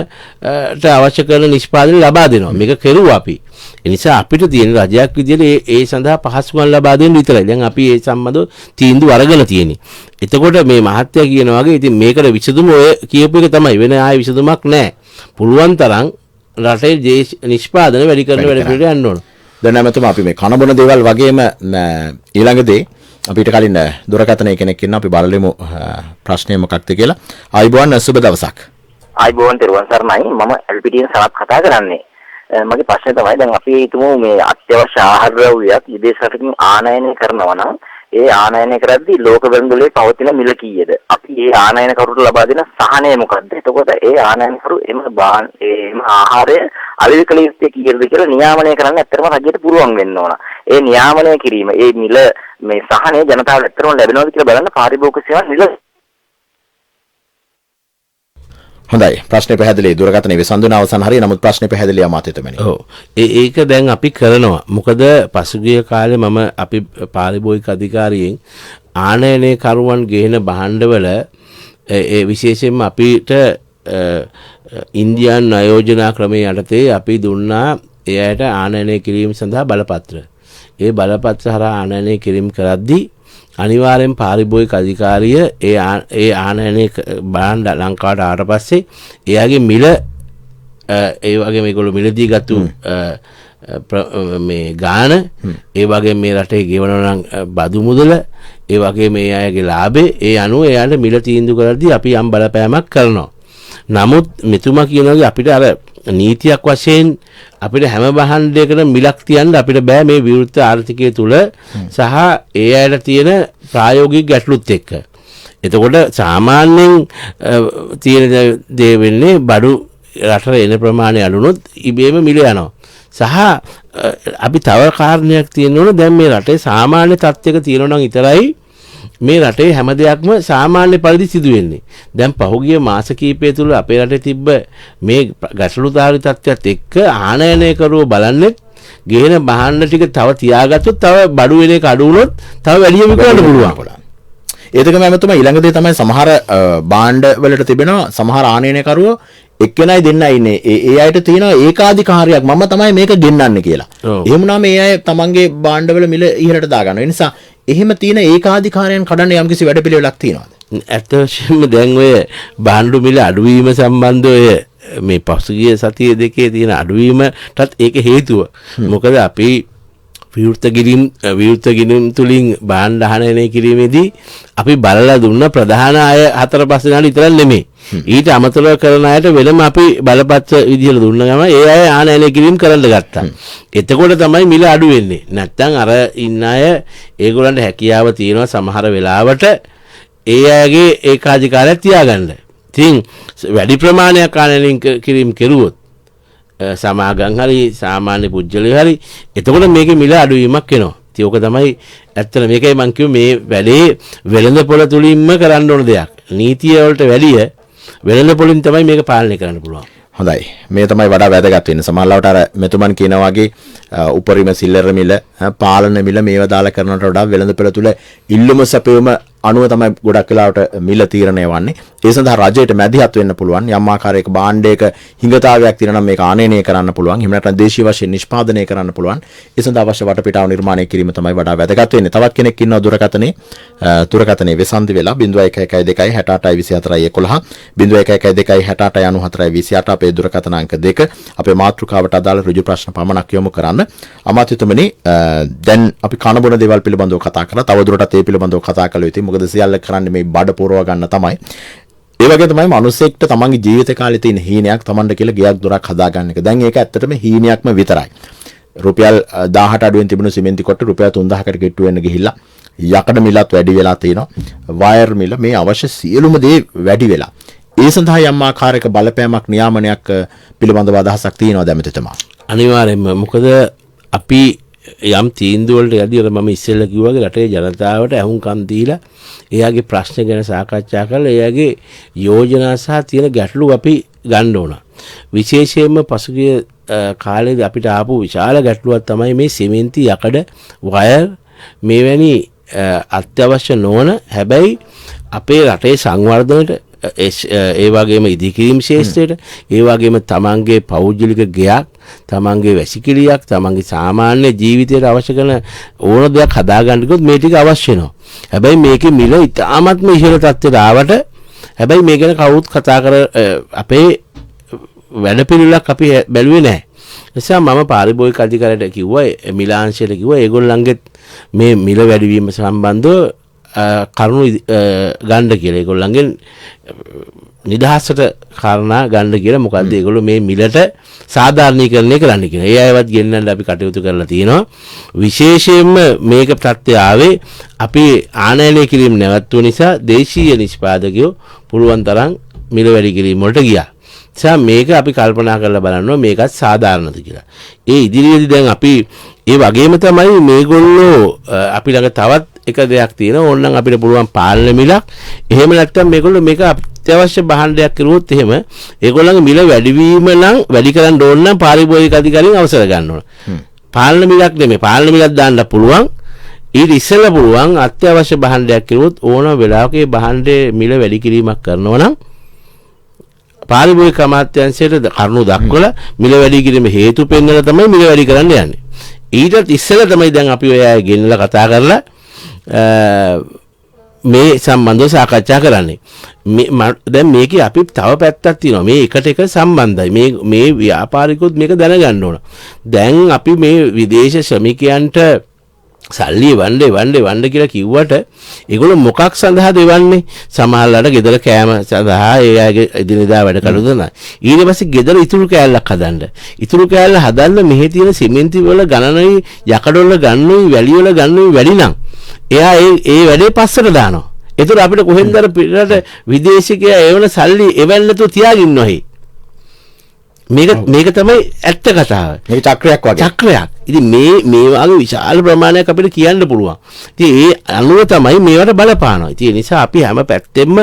අවශ්‍ය කරන නිෂ්පාදනය ලබා දෙනවා. මේක කෙරුවා අපි. ඒ නිසා අපිට තියෙන රජයක් විදිහට ඒ සඳහා පහසුකම් ලබා දෙන්න විතරයි. දැන් අපි ඒ සම්බන්ධව තීන්දුව අරගෙන තියෙන්නේ. එතකොට මේ මහත්තයා කියනවා වගේ ඉතින් මේකට විසඳුම ඔය කියපු එක තමයි. වෙන ආයෙ විසඳුමක් නැහැ. පුළුවන් තරම් රටේ නිෂ්පාදනය වැඩි කරන වැඩ පිළිවෙලට යන්න ඕන. දැන් නැමෙතම අපි මේ කනබොන දේවල් වගේම ඊළඟදී අපිට කලින් දුරකථනයේ කෙනෙක් ඉන්නවා අපි බලමු ප්‍රශ්නය මොකක්ද කියලා. ආයිබෝන් සුබ දවසක්. ආයිබෝන් තෙරුවන් සරණයි. මම එල්පීඩීන් සරත් කතා කරන්නේ. මගේ ප්‍රශ්නේ තමයි දැන් අපි හිතමු මේ අත්‍යවශ්‍ය ආහාර ද්‍රව්‍යයක් විදේශයකින් ආනයනය කරනවා නම් ඒ ආනයනය කරද්දී ලෝක වෙළඳපොලේ පවතින මිල කීයද? අපි ඒ ආනයනකරුට ලබා දෙන සහනය මොකද්ද? එතකොට ඒ ආනයනකරු එම ආහාරය අලෙවි කළ යුත්තේ කීයද කියලා නියාමනය කරන්න ඇත්තටම රජයට පුරුවන් වෙන්න ඕන. ඒ නියාමනය කිරීම ඒ මිල මේ සහනය ජනතාවට ඇත්තටම ලැබෙනවද කියලා බලන්න පාරිභෝගික සේවා නිල. හොඳයි ප්‍රශ්නේ පැහැදිලි. දුරකථනයේ විසඳුන අවසන් හරිය. නමුත් ප්‍රශ්නේ පැහැදිලි අමාත්‍යතුමනි. ඔව්. ඒක දැන් අපි කරනවා. මොකද පසුගිය කාලේ මම අපි පාරිභෝගික අධිකාරියෙන් ආනයනය කරුවන් ගේන භාණ්ඩවල ඒ විශේෂයෙන්ම අපිට ඉන්දියානු ආයෝජනා ක්‍රමයේ යටතේ අපි දුන්නා එයාට ආනයනය කිරීම සඳහා බලපත්‍ර. ඒ බලපත්‍ර හරහා ආනයනය කිරීම කරද්දී අනිවාර්යෙන් පාරිභෝගික අධිකාරිය ඒ ආනයනය භාණ්ඩ ලංකාවට ආවට පස්සේ එයාගේ මිල ඒ වගේ මේගොල්ලෝ මිලදී ගත්තු මේ ගාන ඒ වගේ මේ රටේ ගෙවන නම් බදු මුදල ඒ වගේ මේ අයගේ ලාභේ ඒ අනුව එයාට මිල තීන්දුව කරද්දී අපි යම් බලපෑමක් කරනවා. නමුත් මෙතුමා කියනවා අපිට අර නීතියක් වශයෙන් අපිට හැම භාණ්ඩයකටම මිලක් තියන්න අපිට බෑ මේ විවෘත ආර්ථිකය තුල සහ ඒ අයට තියෙන ප්‍රායෝගික ගැටලුත් එක්ක. එතකොට සාමාන්‍යයෙන් තියෙන දේ වෙන්නේ බඩු රටට එන ප්‍රමාණය අඩුනොත් ඉබේම මිල යනවා. සහ අපි තව කාරණයක් තියෙනවා දැන් මේ රටේ සාමාන්‍ය තත්ත්වයක තියෙනවා නම් විතරයි මේ රටේ හැම දෙයක්ම සාමාන්‍ය පරිදි සිදු වෙන්නේ. දැන් පහුගිය මාස කිහිපය තුළ අපේ රටේ තිබ්බ මේ ගැටලුදාරී තත්ත්වයක් එක්ක ආනයනය කරුවෝ බලන්නේ ගේන භාණ්ඩ ටික තව තියාගත්තොත් තව බඩු වෙන එක අඩු වුණොත් තව වැඩිම විකුණන්න පුළුවන්. ඒකම ඇමතුමා ඊළඟ දේ තමයි සමහර භාණ්ඩ වලට තිබෙනවා සමහර ආනයනය කරුවෝ එක්කෙනයි දෙන්නයි ඉන්නේ. ඒ අයට තියෙන ඒකාධිකාරියක් මම තමයි මේක ගෙන්නන්නේ කියලා. එහෙම නම් ඒ අය තමන්ගේ භාණ්ඩවල මිල ඉහළට දාගන්නවා. ඒ නිසා එහෙම තියෙන ඒකාධිකාරයන් කඩන්න යම්කිසි වැඩපිළිවෙලක් තියෙනවද? ඇත්ත වශයෙන්ම දැන් ඔය භාණ්ඩු මිල අඩුවීම සම්බන්ධව මේ පසුගිය සතිය දෙකේ තියෙන අඩුවීමටත් ඒක හේතුව. මොකද අපි විවෘත ගිණුම් තුලින් භාණ්ඩ ආනයනය කිරීමේදී අපි බලලා දුන්න ප්‍රධාන අය 4-5 දෙනාට විතරක් නෙමෙයි. ඊට අමතරව කරන අයට වෙනම අපි බලපත්‍ර විදිහට දුන්න ගමන් ඒ අය ආනයනය කිරීම කරන්න ගත්තා. එතකොට තමයි මිල අඩු වෙන්නේ. නැත්තම් අර ඉන්න අය ඒගොල්ලන්ට හැකියාව තියෙනවා සමහර වෙලාවට ඒ අයගේ ඒකාධිකාරයක් තියාගන්න. ඉතින් වැඩි ප්‍රමාණයක් ආනයනය කිරීම කෙරුවොත් සමාගම් හරි සාමාන්‍ය පුජ්‍යලේ හරි එතකොට මේකේ මිල අඩුවීමක් එනවා. ඉතින් ඕක තමයි ඇත්තට මේකයි මම කිව්වේ මේ වැඩේ වෙළඳපොළ තුලින්ම කරන්න ඕන දෙයක්. නීතිය වලට වැඩිය වෙළඳපොළින් තමයි මේක පාලනය කරන්න පුළුවන්. හොඳයි මේ තමයි වඩා වැදගත් වෙන්නේ. සමහරවිට අර මෙතුමන් කියනා වගේ උපරිම සිල්ලර මිල පාලන මිල මේවා දාලා කරනවට වඩා වෙළඳපොළ තුල ඉල්ලුම සැපයුම අනුව තමයි ගොඩක් වෙලාවට මිල තීරණය වන්නේ. ඒ සඳහා රජයට මැදිහත් වෙන්න පුළුවන්. යම් ආකාරයක භාණ්ඩයක හිඟතාවයක් තියෙනවා නම් මේක ආනයනය කරන්න පුළුවන්. එහෙම නැත්නම් දේශීය වශයෙන් නිෂ්පාදනය කරන්න පුළුවන්. ඒ සඳහා අවශ්‍ය වටපිටාව නිර්මාණය කිරීම තමයි වඩා වැදගත් වෙන්නේ. තවත් කෙනෙක් ඉන්නවා දුරකථනයේ වෙසන්ති වෙලා 0112 68 24 11 0112 68 අපේ දුරකථන අංක 2 අපේ මාතෘකාවට අදාළ ඍජු ප්‍රශ්න පමණක් යොමු කරන්න. අමාත්‍යතුමනි දැන් අපි කන බොන දේවල් පිළිබඳව කතා කරලා තවදුරටත් ඒ පිළිබඳව කතා කළ යුතුයි. මොකද සියල්ල කරන්නේ මේ බඩ පුරව ගන්න තමයි. ඒ වගේ තමයි මිනිස්සෙක්ට තමන්ගේ ජීවිත කාලේ තියෙන හීනයක් තමන්ට කියලා ගෙයක් දොරක් හදාගන්න එක. දැන් ඒක ඇත්තටම හීනයක්ම විතරයි. රුපියල් 1000ට අඩුවෙන් තිබුණු සිමෙන්ති කොට්ට රුපියල් 3000කට ගෙට්ටු වෙන්න ගිහිල්ලා යකඩ මිලත් වැඩි වෙලා තියෙනවා. වයර් මිල මේ අවශ්‍ය සියලුම දේ වැඩි වෙලා. ඒ සඳහා යම් ආකාරයක බලපෑමක් නියාමනයක් පිළිබඳව අදහසක් තියෙනවද ඇමතිතුමා? අනිවාර්යෙන්ම මොකද අපි යම් තීන්දුව වලට යදී අර මම ඉස්සෙල්ලා කිව්වා වගේ රටේ ජනතාවට අහුම්කම් දීලා එයාගේ ප්‍රශ්න ගැන සාකච්ඡා කරලා එයාගේ යෝජනා සහ තියෙන ගැටලු අපි ගන්න ඕන. විශේෂයෙන්ම පසුගිය කාලේදී අපිට ආපු විශාල ගැටලුවක් තමයි මේ සිමෙන්ති යකඩ වයර් මේවැනි අත්‍යවශ්‍ය නොවන හැබැයි අපේ රටේ සංවර්ධනයට ඒ වගේම ඉදිකිරීම ශේෂ්ත්‍රයට ඒ වගේම තමන්ගේ පෞද්ගලික ගෙයක් තමන්ගේ වැසිකිළියක් තමන්ගේ සාමාන්‍ය ජීවිතයට අවශ්‍ය කරන ඕන දෙයක් හදාගන්න ගියොත් මේ ටික අවශ්‍ය වෙනවා. හැබැයි මේකේ මිල ඉතාමත්ම ඉහළ තත්ත්වයට ආවට හැබැයි මේ ගැන කවුරුත් කතා කර අපේ වැඩපිළිවෙලක් අපි බැලුවේ නැහැ. නිසා මම පාරිභෝගික අධිකාරියට කිව්වා මිලාංශයට කිව්වා ඒගොල්ලන්ගේ මේ මිල වැඩිවීම සම්බන්ධව කරුණු ගන්න කියලා. ඒගොල්ලන්ගෙන් නිදහසට කාරණා ගන්න කියලා. මොකද්ද ඒගොල්ලෝ මේ මිලට සාධාරණීකරණය කරන්න කියලා. ඒ අයවත් ගෙන්නන්න අපි කටයුතු කරලා තියෙනවා. විශේෂයෙන්ම මේක ප්‍රත්‍ය ආවේ අපි ආනයනය කිරීම නැවතුව නිසා දේශීය නිෂ්පාදකයෝ පුළුවන් තරම් මිල වැඩි කිරීම වලට ගියා. මේක අපි කල්පනා කරලා බලනවා මේකත් සාධාරණද කියලා. ඒ ඉදිරියේදී දැන් අපි ඒ වගේම තමයි මේගොල්ලෝ අපි ළඟ තවත් එක දෙයක් තියෙනවා. ඕනනම් අපිට පුළුවන් පාලන මිලක්. එහෙම නැත්නම් මේගොල්ලෝ මේක අත්‍යවශ්‍ය භාණ්ඩයක් කරුවොත් එහෙම ඒගොල්ලන්ගේ මිල වැඩිවීම නම් වැඩි කරන්න ඕන නම් පාරිභෝගික අධිකාරියෙන් අවසර ගන්න ඕන. පාලන මිලක් නෙමෙයි පාලන මිලක් දාන්න පුළුවන්. ඊට ඉස්සෙල්ලා පුළුවන් අත්‍යවශ්‍ය භාණ්ඩයක් කරුවොත් ඕන වෙලාවක ඒ භාණ්ඩයේ මිල වැඩි කිරීමක් කරනවා නම් පාරිභෝගික අමාත්‍යාංශයට කරුණු දක්වලා මිල වැඩි කිරීම හේතු පෙන්වලා තමයි මිල වැඩි කරන්න යන්නේ. ඊටත් ඉස්සෙල්ලා තමයි දැන් අපි ඔය අය ගෙන්නලා කතා කරලා මේ සම්බන්ධව සාකච්ඡා කරන්නේ. දැන් මේකේ අපි තව පැත්තක් තියෙනවා. මේ එකට එක සම්බන්ධයි. මේ ව්‍යාපාරිකයොත් මේක දැනගන්න ඕන. දැන් අපි මේ විදේශ ශ්‍රමිකයන්ට සල්ලි වණ්ඩේ කියලා කිව්වට ඒගොල්ලෝ මොකක් සඳහාද එවන්නේ? සමහරවල්ලාට ගෙදර කෑම සඳහා ඒ අයගේ එදිනෙදා වැඩ කටයුතු කරනවා. ඊට පස්සේ ගෙදර ඉතුරු කෑල්ලක් හදන්න. ඉතුරු කෑල්ල හදන්න මෙහි තියෙන සිමෙන්ති වල ගණනුයි යකඩ වල ගණනුයි වැලි වල ගණනුයි වැඩි නම් එයා ඒ වැඩේ පස්සට දානවා. ඒතර අපිට කොහෙන්ද අර පිටරට විදේශිකයා එවන සල්ලි එවන්න නැතුව තියාගෙන ඉන්නවයි. මේක තමයි ඇත්ත කතාව. මේක චක්‍රයක් වගේ. චක්‍රයක්. ඉතින් මේ වගේ විශාල ප්‍රමාණයක් අපිට කියන්න පුළුවන්. ඉතින් ඒ අනුව තමයි මේවට බලපානවා. ඉතින් ඒ නිසා අපි හැම පැත්තෙම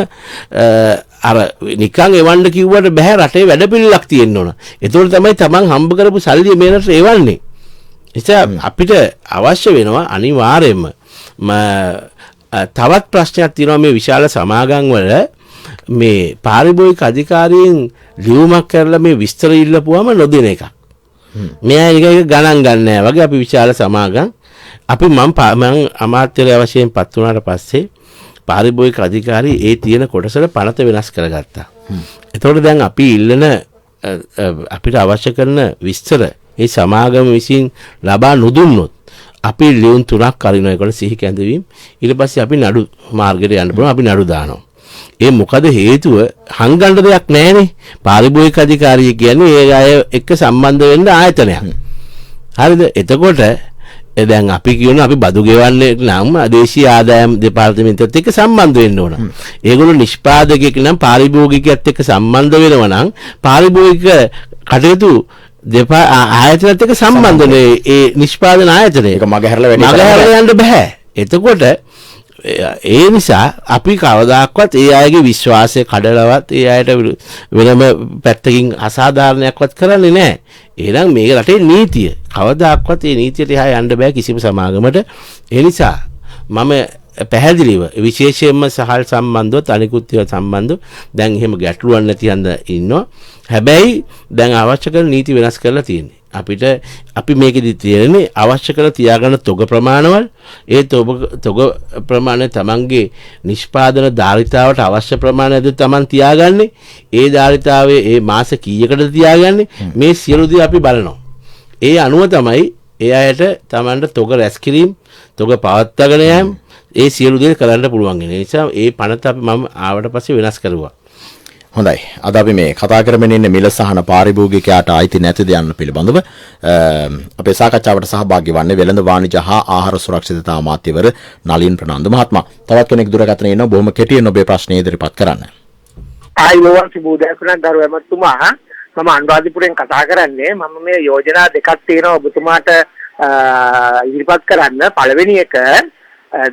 අර නිකන් එවන්න කිව්වට බෑ රටේ වැඩපිළිවෙලක් තියෙන්න ඕන. ඒතකොට තමයි තමන් හම්බ කරපු සල්ලි මේ රටට එවන්නේ. නිසා අපිට අවශ්‍ය වෙනවා අනිවාර්යයෙන්ම තවත් ප්‍රශ්නයක් තියෙනවා මේ විශාල සමාගම් වල මේ පාරිභෝගික අධිකාරියෙන් ලියුමක් කරලා මේ විස්තර ඉල්ලපුවම නොදෙන එකක්. මෙයා එක ගණන් ගන්න නැහැ වගේ අපි විශාල සමාගම් අපි මම අමාත්‍යලය වශයෙන් පත් වුණාට පස්සේ පාරිභෝගික අධිකාරී ඒ තියෙන කොටසට පනත වෙනස් කරගත්තා. එතකොට දැන් අපි ඉල්ලන අපිට අවශ්‍ය කරන විස්තර ඒ සමාගම විසින් ලබා නොදුන්නොත් අපි ලියුම් 3ක් අරිනවා. ඒකට සිහි කැඳවීම. ඊට පස්සේ අපි නඩු මාර්ගයට යන්න පුළුවන්. අපි නඩු දානවා. ඒ මොකද හේතුව හංගන්න දෙයක් නැහැනේ. පාරිභෝගික අධිකාරිය කියන්නේ ඒ අය එක්ක සම්බන්ධ වෙන්න ආයතනයක්. හරිද? එතකොට දැන් අපි කියනවා අපි බදු ගෙවන්නේ නම් දේශීය ආදායම් දෙපාර්තමේන්තුවත් එක්ක සම්බන්ධ වෙන්න ඕන. ඒගොල්ලෝ නිෂ්පාදකයෙක් නම් පාරිභෝගිකයත් එක්ක සම්බන්ධ වෙනවා නම් පාරිභෝගික කටයුතු දෙපා ආයතනත් එක්ක සම්බන්ධනේ ඒ නිෂ්පාදන ආයතනය. ඒක මගහැරලා වැඩි මගහැරලා යන්න බෑ. එතකොට ඒ නිසා අපි කවදාක්වත් ඒ අයගේ විශ්වාසය කඩලවත් ඒ අයට වෙනම පැත්තකින් අසාධාරණයක්වත් කරන්නේ නැහැ. එහෙනම් මේක රටේ නීතිය. කවදාක්වත් ඒ නීතියට එහා යන්න බෑ කිසිම සමාගමට. ඒ නිසා මම පැහැදිලිව විශේෂයෙන්ම සහල් සම්බන්ධවත් අනිකුත් ඒවා සම්බන්ධව දැන් එහෙම ගැටලුවක් නැති හන්ද ඉන්නවා. හැබැයි දැන් අවශ්‍ය කරන නීති වෙනස් කරලා තියෙන්නේ. අපිට අපි මේකෙදි තියෙන්නේ අවශ්‍ය කරලා තියාගන්න තොග ප්‍රමාණවල ඒ තොග ප්‍රමාණය තමන්ගේ නිෂ්පාදන ධාරිතාවට අවශ්‍ය ප්‍රමාණයද තමන් තියාගන්නේ. ඒ ධාරිතාවයේ ඒ මාස කීයකටද තියාගන්නේ මේ සියලු දේ අපි බලනවා. ඒ අනුව තමයි ඒ අයට තමන්ට තොග රැස් කිරීම තොග පවත්වාගෙන යාම ඒ සියලු දේ කරන්න පුළුවන්. ඒ නිසා ඒ පනත අපි මම ආවට පස්සේ වෙනස් කරුවා. හොඳයි. අද අපි මේ කතා කරමින් ඉන්නේ මිල සහන පාරිභෝගිකයාට අයිති නැතිද යන්න පිළිබඳව අපේ සාකච්ඡාවට සහභාගී වන්නේ වෙළඳ වාණිජ හා ආහාර සුරක්ෂිතතා අමාත්‍යවර නලින් ප්‍රනාන්දු මහත්මයා. තවත් කෙනෙක් දුරකථනයේ ඉන්නවා. බොහොම කෙටියෙන් ඔබේ ප්‍රශ්නේ ඉදිරිපත් කරන්න. ආයුවන් සිබුදේකුණා ගරු එමතුමා මම අනුරාධපුරයෙන් කතා කරන්නේ. මම මේ යෝජනා දෙකක් තියෙනවා ඔබතුමාට ඉදිරිපත් කරන්න. පළවෙනි එක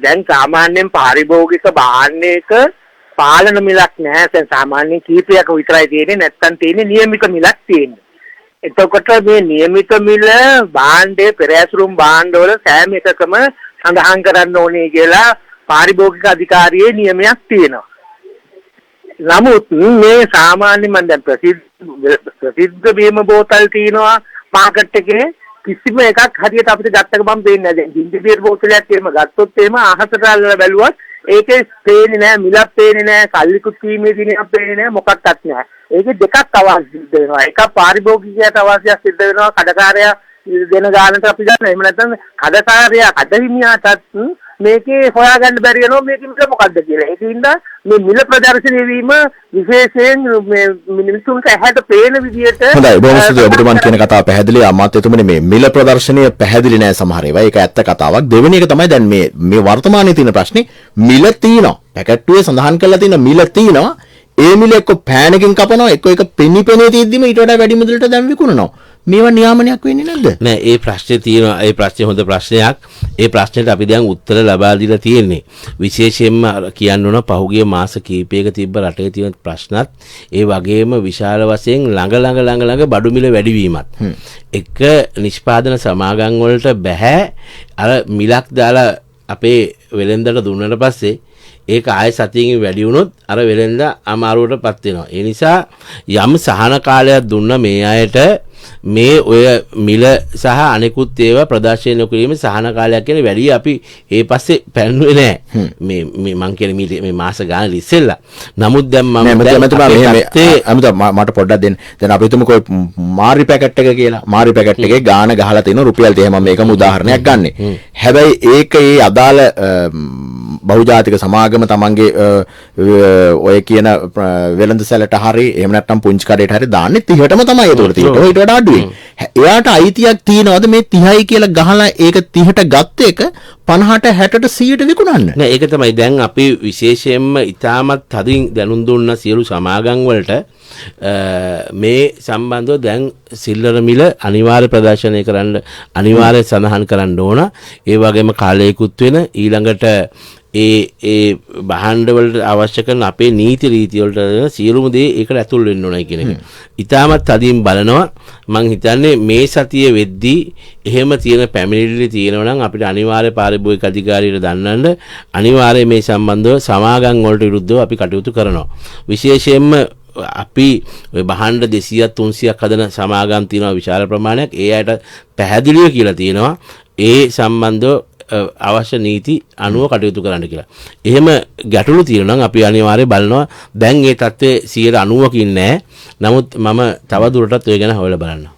දැන් සාමාන්‍යයෙන් පාරිභෝගික භාණ්ඩයක පාලන මිලක් නැහැ. දැන් සාමාන්‍යයෙන් කීපයක විතරයි තියෙන්නේ. නැත්තම් තියෙන්නේ නියමිත මිලක් තියෙන්නේ. එතකොට මේ නියමිත මිල භාණ්ඩයේ පෙරෑසුරුම් භාණ්ඩවල සෑම එකකම සඳහන් කරන්න ඕනේ කියලා පාරිභෝගික අධිකාරියේ නියමයක් තියෙනවා. නමුත් මේ සාමාන්‍ය මම දැන් ප්‍රසිද්ධ බීම බෝතල් තියෙනවා මාකට් එකේ කිසිම එකක් හරියට අපිට ගත්තක මම පේන්නේ නැහැ. දැන් ජින්ජර් බීර් බෝතලයක් එහෙම ගත්තොත් එහෙම අහසට අල්ලලා බැලුවත් ඒකේ පේන්නේ නැහැ, මිලක් පේන්නේ නැහැ, කල්ලිකුත් කීමේ දිනයක් පේන්නේ නැහැ, මොකක්වත් නැහැ. ඒකේ දෙකක් අවශ්‍ය සිද්ධ වෙනවා. එකක් පාරිභෝගිකයට අවශ්‍යයක් සිද්ධ වෙනවා, කඩකාරයා දෙන ගානට අපි ගන්න. එහෙම නැත්නම් කඩකාරයා කඩහිමියාටත් මේකේ හොයාගන්න බැරි වෙනවා මේකේ මිල මොකද්ද කියලා. ඒකින්ද මේ මිල ප්‍රදර්ශනය වීම විශේෂයෙන් මේ මිනිසුන්ට ඇහැට පේන විදිහට හොඳයි. බොහොම ස්තුතියි ඔබතුමන් කියන කතාව පැහැදිලි. අමාත්‍යතුමනි මේ මිල ප්‍රදර්ශනය පැහැදිලි නෑ සමහර ඒවා. ඒක ඇත්ත කතාවක්. දෙවෙනි එක තමයි දැන් මේ වර්තමානයේ තියෙන ප්‍රශ්නේ මිල තියෙනවා. පැකට්ටුවේ සඳහන් කරලා තියෙන මිල තියෙනවා. ඒ මිල එක්ක පෑනකින් කපනවා, එක්ක ඒක පෙනී තියෙද්දිම ඊට වඩා වැඩි මුදලට දැන් විකුණනවා. මේවා නියාමනයක් වෙන්නේ නැද්ද? නෑ, ඒ ප්‍රශ්නේ තියෙනවා. ඒ ප්‍රශ්නේ හොඳ ප්‍රශ්නයක්. ඒ ප්‍රශ්නෙට අපි දැන් උත්තර ලබා දීලා තියෙන්නේ. විශේෂයෙන්ම කියන්න ඕන පහුගිය මාස කිහිපයක තිබ්බ රටේ තියෙන ප්‍රශ්නත් ඒ වගේම විශාල වශයෙන් ළඟ බඩු මිල වැඩිවීමත් එක නිෂ්පාදන සමාගම් වලට බෑ අර මිලක් දාලා අපේ වෙළෙන්දට දුන්නට පස්සේ ඒක ආය සතියකින් වැඩි වුණොත් අර වෙළෙන්ද අමාරුවටපත් වෙනවා. ඒ නිසා යම් සහන කාලයක් දුන්න මේ අයට මේ ඔය මිල සහ අනෙකුත් ඒවා ප්‍රදර්ශනය නොකිරීම සහන කාලයක් කියන වැඩි අපි ඒ පස්සේ පැන්නුවේ නෑ. මේ මං කියන්නේ මේ මාස ගානක් ඉස්සෙල්ලා. නමුත් දැන් මම මට පොඩ්ඩක් දෙන්න. දැන් අපි හිතමුකෝ මාරි පැකට් එක කියලා. මාරි පැකට් එකේ ගාන ගහලා තියෙන රුපියල් 30 මම මේකම උදාහරණයක් ගන්නෙ. හැබැයි ඒක ඒ අදාළ බහුජාතික සමාගම තමන්ගේ ඔය කියන වෙළඳ සැලට හරි එහෙම නැත්නම් පුංචි කඩේට හරි දාන්නේ 30ටම තමයි ඒතකොට තියෙන්නේ. ඊට වඩා අඩුයි. එයාට අයිතියක් තියනවාද මේ 30යි කියලා ගහලා ඒක 30ට ගත්ත එක 50ට 60ට 100ට විකුණන්න? නෑ, ඒක තමයි දැන් අපි විශේෂයෙන්ම ඉතාමත් තදින් දැනුම් දුන්න සියලු සමාගම් වලට මේ සම්බන්ධව දැන් සිල්ලර මිල අනිවාර්ය ප්‍රදර්ශනය කරන්න අනිවාර්ය සඳහන් කරන්න ඕන. ඒ වගේම කාලයකුත් වෙන ඊළඟට ඒ භාණ්ඩ වලට අවශ්‍ය කරන අපේ නීති රීති වලට සියලුම දේ ඒකට ඇතුල් වෙන්න ඕනයි කියන එක. ඉතාමත් තදින් බලනවා. මං හිතන්නේ මේ සතියේ වෙද්දී එහෙම තියෙන පැමිණිලි තියෙනවා නම් අපිට අනිවාර්ය පාරිභෝගික අධිකාරියට දන්නන්න අනිවාර්යයෙන් මේ සම්බන්ධව සමාගම් වලට විරුද්ධව අපි කටයුතු කරනවා. විශේෂයෙන්ම අපි ඔය භාණ්ඩ 200ක් 300ක් හදන සමාගම් තියෙනවා විශාල ප්‍රමාණයක්. ඒ අයට පැහැදිලිව කියලා තියෙනවා ඒ සම්බන්ධව අවශ්‍ය නීති අනුව කටයුතු කරන්න කියලා. එහෙම ගැටලු තියෙනවා නම් අපි අනිවාර්යයෙන් බලනවා. දැන් ඒ තත්ත්වයේ 90%කින් නැහැ. නමුත් මම තව දුරටත් ඔය ගැන හොයලා බලනවා.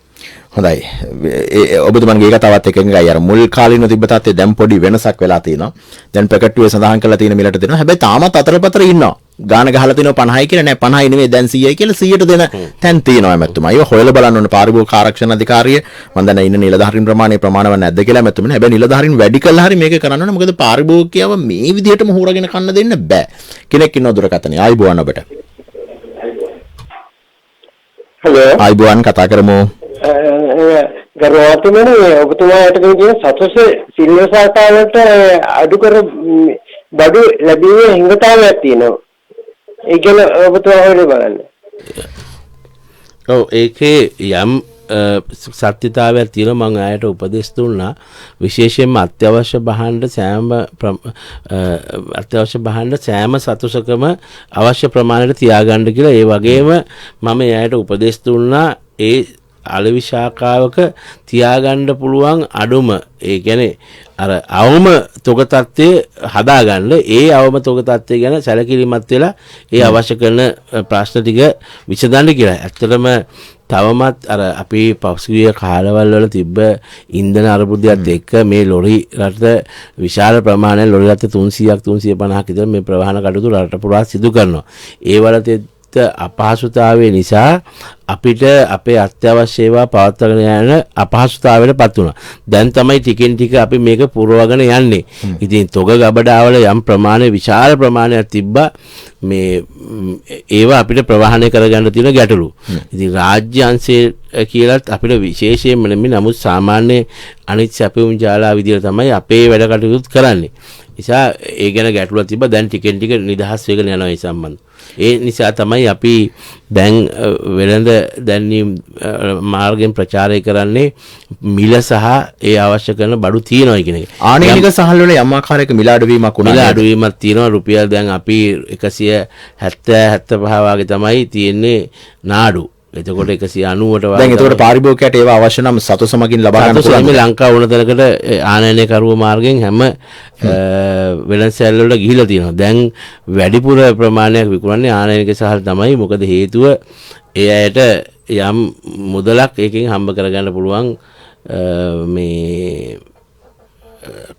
හොඳයි. ඔබතුමන්ගේ කතාවත් එකඟයි. අර මුල් කාලිනව තිබ්බ තත්ත්වයේ දැන් පොඩි වෙනසක් වෙලා තියෙනවා. දැන් පැකට්ටුවේ සඳහන් කරලා තියෙන මිලට දෙනවා. හැබැයි තාමත් අතරපතර ඉන්නවා. ගාන ගහලා තිනවා 50යි කියලා නෑ 50යි නෙවෙයි දැන් 100යි කියලා 100ට දෙන තැන් තියෙනවා මැතුමා. ඒක හොයලා බලන්න ඕනේ පාරිභෝගික ආරක්ෂණ අධිකාරිය. මම දැන් ඉන්න නිලධාරීන් ප්‍රමාණවත් නැද්ද කියලා මැතුමනේ. හැබැයි නිලධාරීන් වැඩි කළා හරි මේක කරන්න ඕනේ. මොකද පාරිභෝගිකයව මේ විදිහටම හොරගෙන කන්න දෙන්න බෑ. කෙනෙක් ඉන්නව දුරකථනේ. ආයිබෝවන් ඔබට. හලෝ. ආයිබෝවන් කතා කරමු. ගරුවතුමනි ඔබතුමාට කියන සතුස සිල්වසාකාලට අඩු කර බඩු ලැබීමේ හිඟතාවයක් තියෙනවා. ඒ ගැන ඔබතුමා හොයලා බලන්න. ඔව් ඒකේ යම් සත්‍යතාවයක් තියෙනවා. මම ආයට උපදෙස් දුන්නා විශේෂයෙන්ම අත්‍යවශ්‍ය භාණ්ඩ සෑම සතුසකම අවශ්‍ය ප්‍රමාණයට තියාගන්න කියලා. ඒ වගේම මම ආයට උපදෙස් දුන්නා ඒ අලෙවි ශාඛාවක තියාගන්න පුළුවන් අඩුම ඒ කියන්නේ අර අවම තොග තත්ත්වය හදාගන්න. ඒ අවම තොග තත්ත්වය ගැන සැලකිලිමත් වෙලා ඒ අවශ්‍ය කරන ප්‍රශ්න ටික විසඳන්න කියලා. ඇත්තටම තවමත් අර අපි පසුගිය කාලවල වල තිබ්බ ඉන්ධන අර්බුදයත් එක්ක මේ ලොරි රට විශාල ප්‍රමාණයක් ලොරි රට 300ක් 350ක් විතර මේ ප්‍රවාහන කටයුතු රට පුරා සිදු කරනවා. ඒ වලට අපහසුතාවය නිසා අපිට අපේ අත්‍යවශ්‍ය ඒවා පවත්වාගෙන යන අපහසුතාවයට පත් වුණා. දැන් තමයි ටිකෙන් ටික අපි මේක පුරවගෙන යන්නේ. ඉතින් තොග ගබඩාවල යම් විශාල ප්‍රමාණයක් තිබ්බා. මේ ඒවා අපිට ප්‍රවාහනය කරගන්න තියෙන ගැටලු. ඉතින් රාජ්‍ය අංශයේ කියලාත් අපිට විශේෂයෙන්ම නෙමෙයි නමුත් සාමාන්‍ය අනිත් සැපයුම් ජාලා විදියට තමයි අපේ වැඩ කටයුතු කරන්නේ. නිසා ඒ ගැන ගැටලුවක් තිබ්බා. දැන් ටිකෙන් ටික නිදහස් වෙගෙන යනවා ඒ සම්බන්ධ. ඒ නිසා තමයි අපි දැන් වෙළඳ දැන්වීම් මාර්ගයෙන් ප්‍රචාරය කරන්නේ මිල සහ ඒ අවශ්‍ය කරන බඩු තියෙනවා කියන එක. ආනයනික සහල් වල යම් ආකාරයක මිල අඩුවීමක් වුණා. මිල අඩුවීමක් තියෙනවා. රුපියල් දැන් අපි 170-75 වගේ තමයි තියෙන්නේ නාඩු. එතකොට 190ට වගේ. දැන් එතකොට පාරිභෝගිකයට ඒවා අවශ්‍ය නම් සතුස මගින් ලබා ගන්න පුළුවන්. මේ ලංකාව වුණ තැනකට ආනයනය කරුව මාර්ගයෙන් හැම වෙළඳසැල් වලට ගිහිලා තියෙනවා. දැන් වැඩිපුර ප්‍රමාණයක් විකුණන්නේ ආනයනික සහල් තමයි. මොකද හේතුව ඒ අයට යම් මුදලක් ඒකෙන් හම්බ කරගන්න පුළුවන් මේ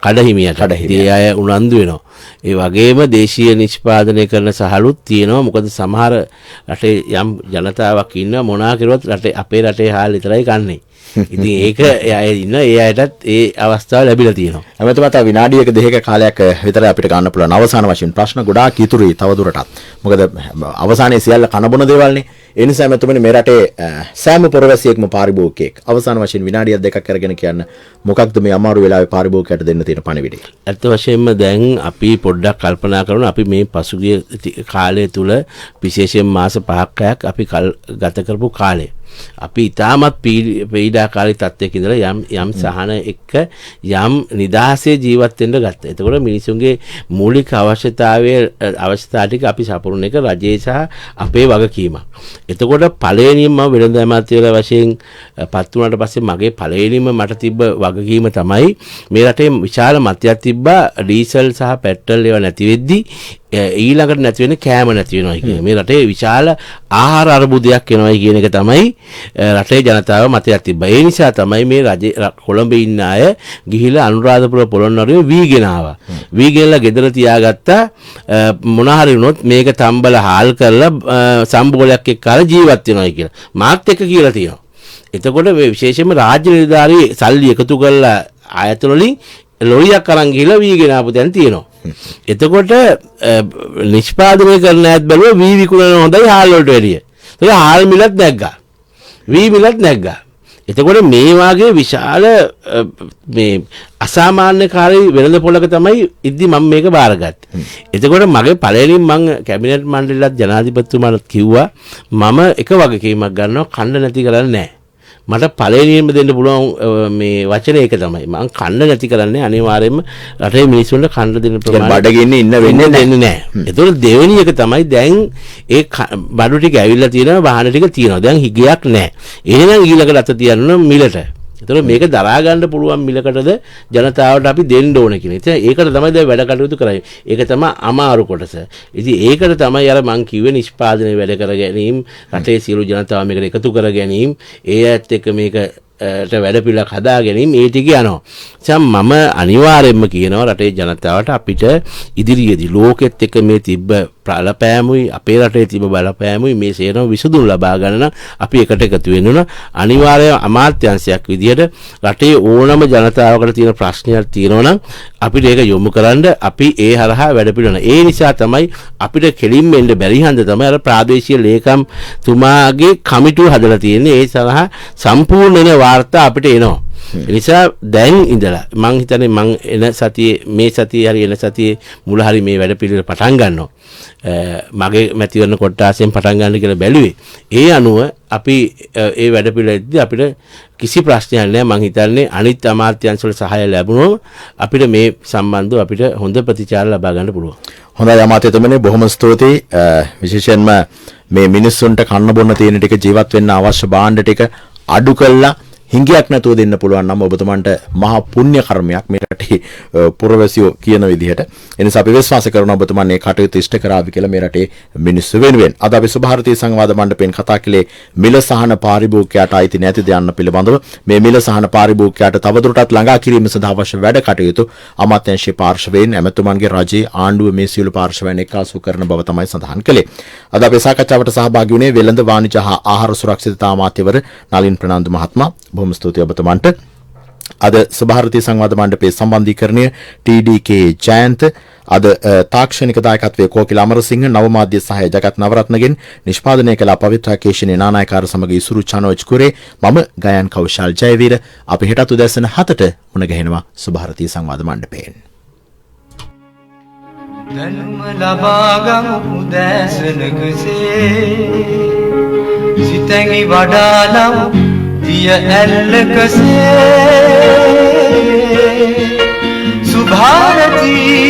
කඩහිමියට. ඒ අය උනන්දු වෙනවා. ඒ වගේම දේශීය නිෂ්පාදනය කරන සහලුත් තියෙනවා. මොකද සමහර රටේ යම් ජනතාවක් ඉන්නවා මොනවා කරුවත් රටේ අපේ රටේ හාල් විතරයි කන්නේ. ඉතින් ඒක ඒ අයටත් ඒ අවස්ථාව ලැබිලා තියෙනවා. හැමතෙම තව විනාඩියක දෙකක කාලයක් විතරයි අපිට ගන්න පුළුවන්. අවසාන වශයෙන් ප්‍රශ්න ගොඩාක් ඉතුරුයි තවදුරටත්. මොකද අවසානයේ සියල්ල කනබොන දේවල්නේ. ඒ නිසා හැමතෙමනේ මේ රටේ සෑම පුරවැසියෙක්ම පාරිභෝගිකයෙක්. අවසාන වශයෙන් විනාඩියක් දෙකක් කරගෙන කියන්න මොකක්ද මේ අමාරු වෙලාවේ පාරිභෝගිකයට දෙන්න තියෙන පණිවිඩය? ඇත්ත වශයෙන්ම දැන් අපි පොඩ්ඩක් කල්පනා කරනවා අපි මේ පසුගිය කාලය තුල විශේෂයෙන් මාස 5ක් අපි ගත කරපු කාලය. අපි ඉතාමත් පීඩාකාරී තත්ත්වයක ඉඳලා යම් සහන එක්ක යම් නිදහසේ ජීවත් වෙන්න ගත්තා. එතකොට මිනිසුන්ගේ මූලික අවශ්‍යතා ටික අපි සපුරන එක රජයේ සහ අපේ වගකීමක්. එතකොට පළවෙනිම වෙළඳ ඇමතිවරයා වශයෙන් පත් වුණාට පස්සේ මගේ පළවෙනිම මට තිබ්බ වගකීම තමයි මේ රටේ විශාල මතයක් තිබ්බා ඩීසල් සහ පෙට්‍රල් ඒවා නැති වෙද්දි ඊළඟට නැති වෙන කෑම නැති වෙනවා කියන මේ රටේ විශාල ආහාර අර්බුදයක් එනවා කියන එක තමයි රටේ ජනතාව මතයක් තිබ්බා. ඒ නිසා තමයි මේ රජේ කොළඹ ඉන්න අය ගිහිලා අනුරාධපුර පොළොන්නරුවේ වීගෙන ආවා. වීගෙනලා ගෙදර තියාගත්තා මොන හරි වුණොත් මේක තම්බල හාල් කරලා සම්බෝලයක් එක්ක කාලා ජීවත් වෙනවා කියලා. මාත් එක්ක කියලා තියෙනවා. එතකොට මේ විශේෂයෙන්ම රාජ්‍ය නිලධාරී සල්ලි එකතු කරලා ආයතන වලින් ලොරියක් අරන් ගිහලා වීගෙන ආපු දැන් තියෙනවා. එතකොට නිෂ්පාදනය කරන ඇත් බැලුවා වී විකුණන හොඳයි හාල් වලට වැඩිය. ඒක හාල් මිලත් නැග්ගා. වී මිලත් නැග්ගා. එතකොට මේ වාගේ විශාල මේ අසාමාන්‍යකාරී වෙළඳ පොළක තමයි ඉද්දි මම මේක බාරගත්තේ. එතකොට මගේ පළවෙනිම මම කැබිනට් මණ්ඩලයත් ජනාධිපතිතුමාට කිව්වා මම එක වගකීමක් ගන්නවා කන්න නැති කරන්නේ නැහැ. මට පළවෙනියෙන්ම දෙන්න පුළුවන් මේ වචනේ ඒක තමයි. මම කන්න නැති කරන්නේ අනිවාර්යයෙන්ම රටේ මිනිස්සුන්ට කන්න දෙන්න ප්‍රමාණය බඩගින්නේ ඉන්න වෙන්නේ නැහැ. ඒතකොට දෙවෙනි එක තමයි දැන් ඒ බඩු ටික ඇවිල්ලා තියෙනවා වාහන ටික තියෙනවා. දැන් හිගයක් නැහැ. එහෙනම් ඊළඟට අත තියන්න මිලට. ඒතකොට මේක දරා ගන්න පුළුවන් මිලකටද ජනතාවට අපි දෙන්න ඕන කියන එක. ඒකට තමයි දැන් වැඩ කටයුතු කරන්නේ. ඒක තමයි අමාරු කොටස. ඉතින් ඒකට තමයි අර මං කිව්වේ නිෂ්පාදනය වැඩ කර ගැනීම, රටේ සියලු ජනතාව මේකට එකතු කර ගැනීම, ඒ ඇත්ත එක්ක මේක වැඩ පිළිලක් හදා ගැනීම ඒ ටික යනවා. දැන් මම අනිවාර්යයෙන්ම කියනවා රටේ ජනතාවට අපිට ඉදිරියේදී ලෝකෙත් එක්ක මේ තිබ්බ බලපෑමුයි අපේ රටේ තිබ බලපෑමුයි මේ සේරම විසඳුම් ලබා ගන්න නම් අපි එකට එකතු වෙන්න ඕන. අනිවාර්යයෙන් අමාත්‍යාංශයක් විදියට රටේ ඕනම ජනතාවකට තියෙන ප්‍රශ්නයක් තියෙනවා නම් අපිට ඒක යොමු කරන්න අපි ඒ හරහා වැඩ පිළිවෙල. ඒ නිසා තමයි අපිට කෙලින්ම එන්න බැරි හන්ද තමයි අර ප්‍රාදේශීය ලේකම් තුමාගේ කමිටුව හදලා තියෙන්නේ. ඒ සඳහා සම්පූර්ණ වෙන වාර්තා අපිට එනවා. නිසා දැන් ඉඳලා මං හිතන්නේ මං එන සතියේ මේ සතියේ හරි එන සතියේ මුල හරි මේ වැඩ පිළිවෙල පටන් ගන්නවා. මගේ මැතිවරණ කොට්ටාසයෙන් පටන් ගන්න කියලා බැලුවේ. ඒ අනුව අපි ඒ වැඩ පිළිවෙලදී අපිට කිසි ප්‍රශ්නයක් නැහැ. මං හිතන්නේ අනිත් අමාත්‍යාංශ වල සහාය ලැබුණොත් අපිට මේ සම්බන්ධව අපිට හොඳ ප්‍රතිචාර ලබා ගන්න පුළුවන්. හොඳයි අමාත්‍යතුමනි බොහොම ස්තුතියි. විශේෂයෙන්ම මේ මිනිස්සුන්ට කන්න බොන්න තියෙන ටික ජීවත් වෙන්න අවශ්‍ය භාණ්ඩ ටික අඩු කළා හිඟයක් නැතුව දෙන්න පුළුවන් නම් ඔබතුමන්ට මහා පුණ්‍ය කර්මයක් මේ රටේ පුරවැසියෝ කියන විදිහට. ඒ නිසා අපි විශ්වාස කරනවා ඔබතුමන් මේ කටයුතු ඉෂ්ට කරાવી කියලා මේ රටේ මිනිස්සු වෙනුවෙන්. අද අපි සුභාරතී සංවාද මණ්ඩපයෙන් කතා කළේ මිල සහන පාරිභෝගිකයාට අයිති නැතිද යන්න පිළිබඳව. මේ මිල සහන පාරිභෝගිකයාට තවදුරටත් ළඟා කිරීම සඳහා අවශ්‍ය වැඩ කටයුතු අමාත්‍යාංශයේ පාර්ශවයෙන් ඇමතුමන්ගේ රජයේ ආණ්ඩුව මේ සියලු පාර්ශවයන් එක්කාසු කරන බව තමයි සඳහන් කළේ. අද අපේ සාකච්ඡාවට සහභාගී වුණේ වෙළඳ වාණිජ හා ආහාර සුරක්ෂිතතා අමාත්‍යවර නලින් ප්‍රනාන්දු මහත්මයා. බොහොම ස්තුතියි ඔබතුමන්ට. අද සභාරතී සංවාද මණ්ඩපයේ සම්බන්ධීකරණය TDK ජයන්ත, අද තාක්ෂණික දායකත්වයේ කෝකිල අමරසිංහ, නව මාධ්‍ය සහාය ජගත් නවරත්නගෙන් නිෂ්පාදනය කළ පවිත්‍රා කේෂණේ නානායකාර සමග ඉසුරු චනෝජ් කුරේ, මම ගයන් කෞශල් ජයවීර. අපි හෙටත් උදැසන 7ට මුණ ගැහෙනවා සභාරතී සංවාද මණ්ඩපයෙන්. දැනුම ලබාගමු උදෑසනකසේ සිතැඟි වඩාලමු දිය ඇල්ලකසේ සුභාරතී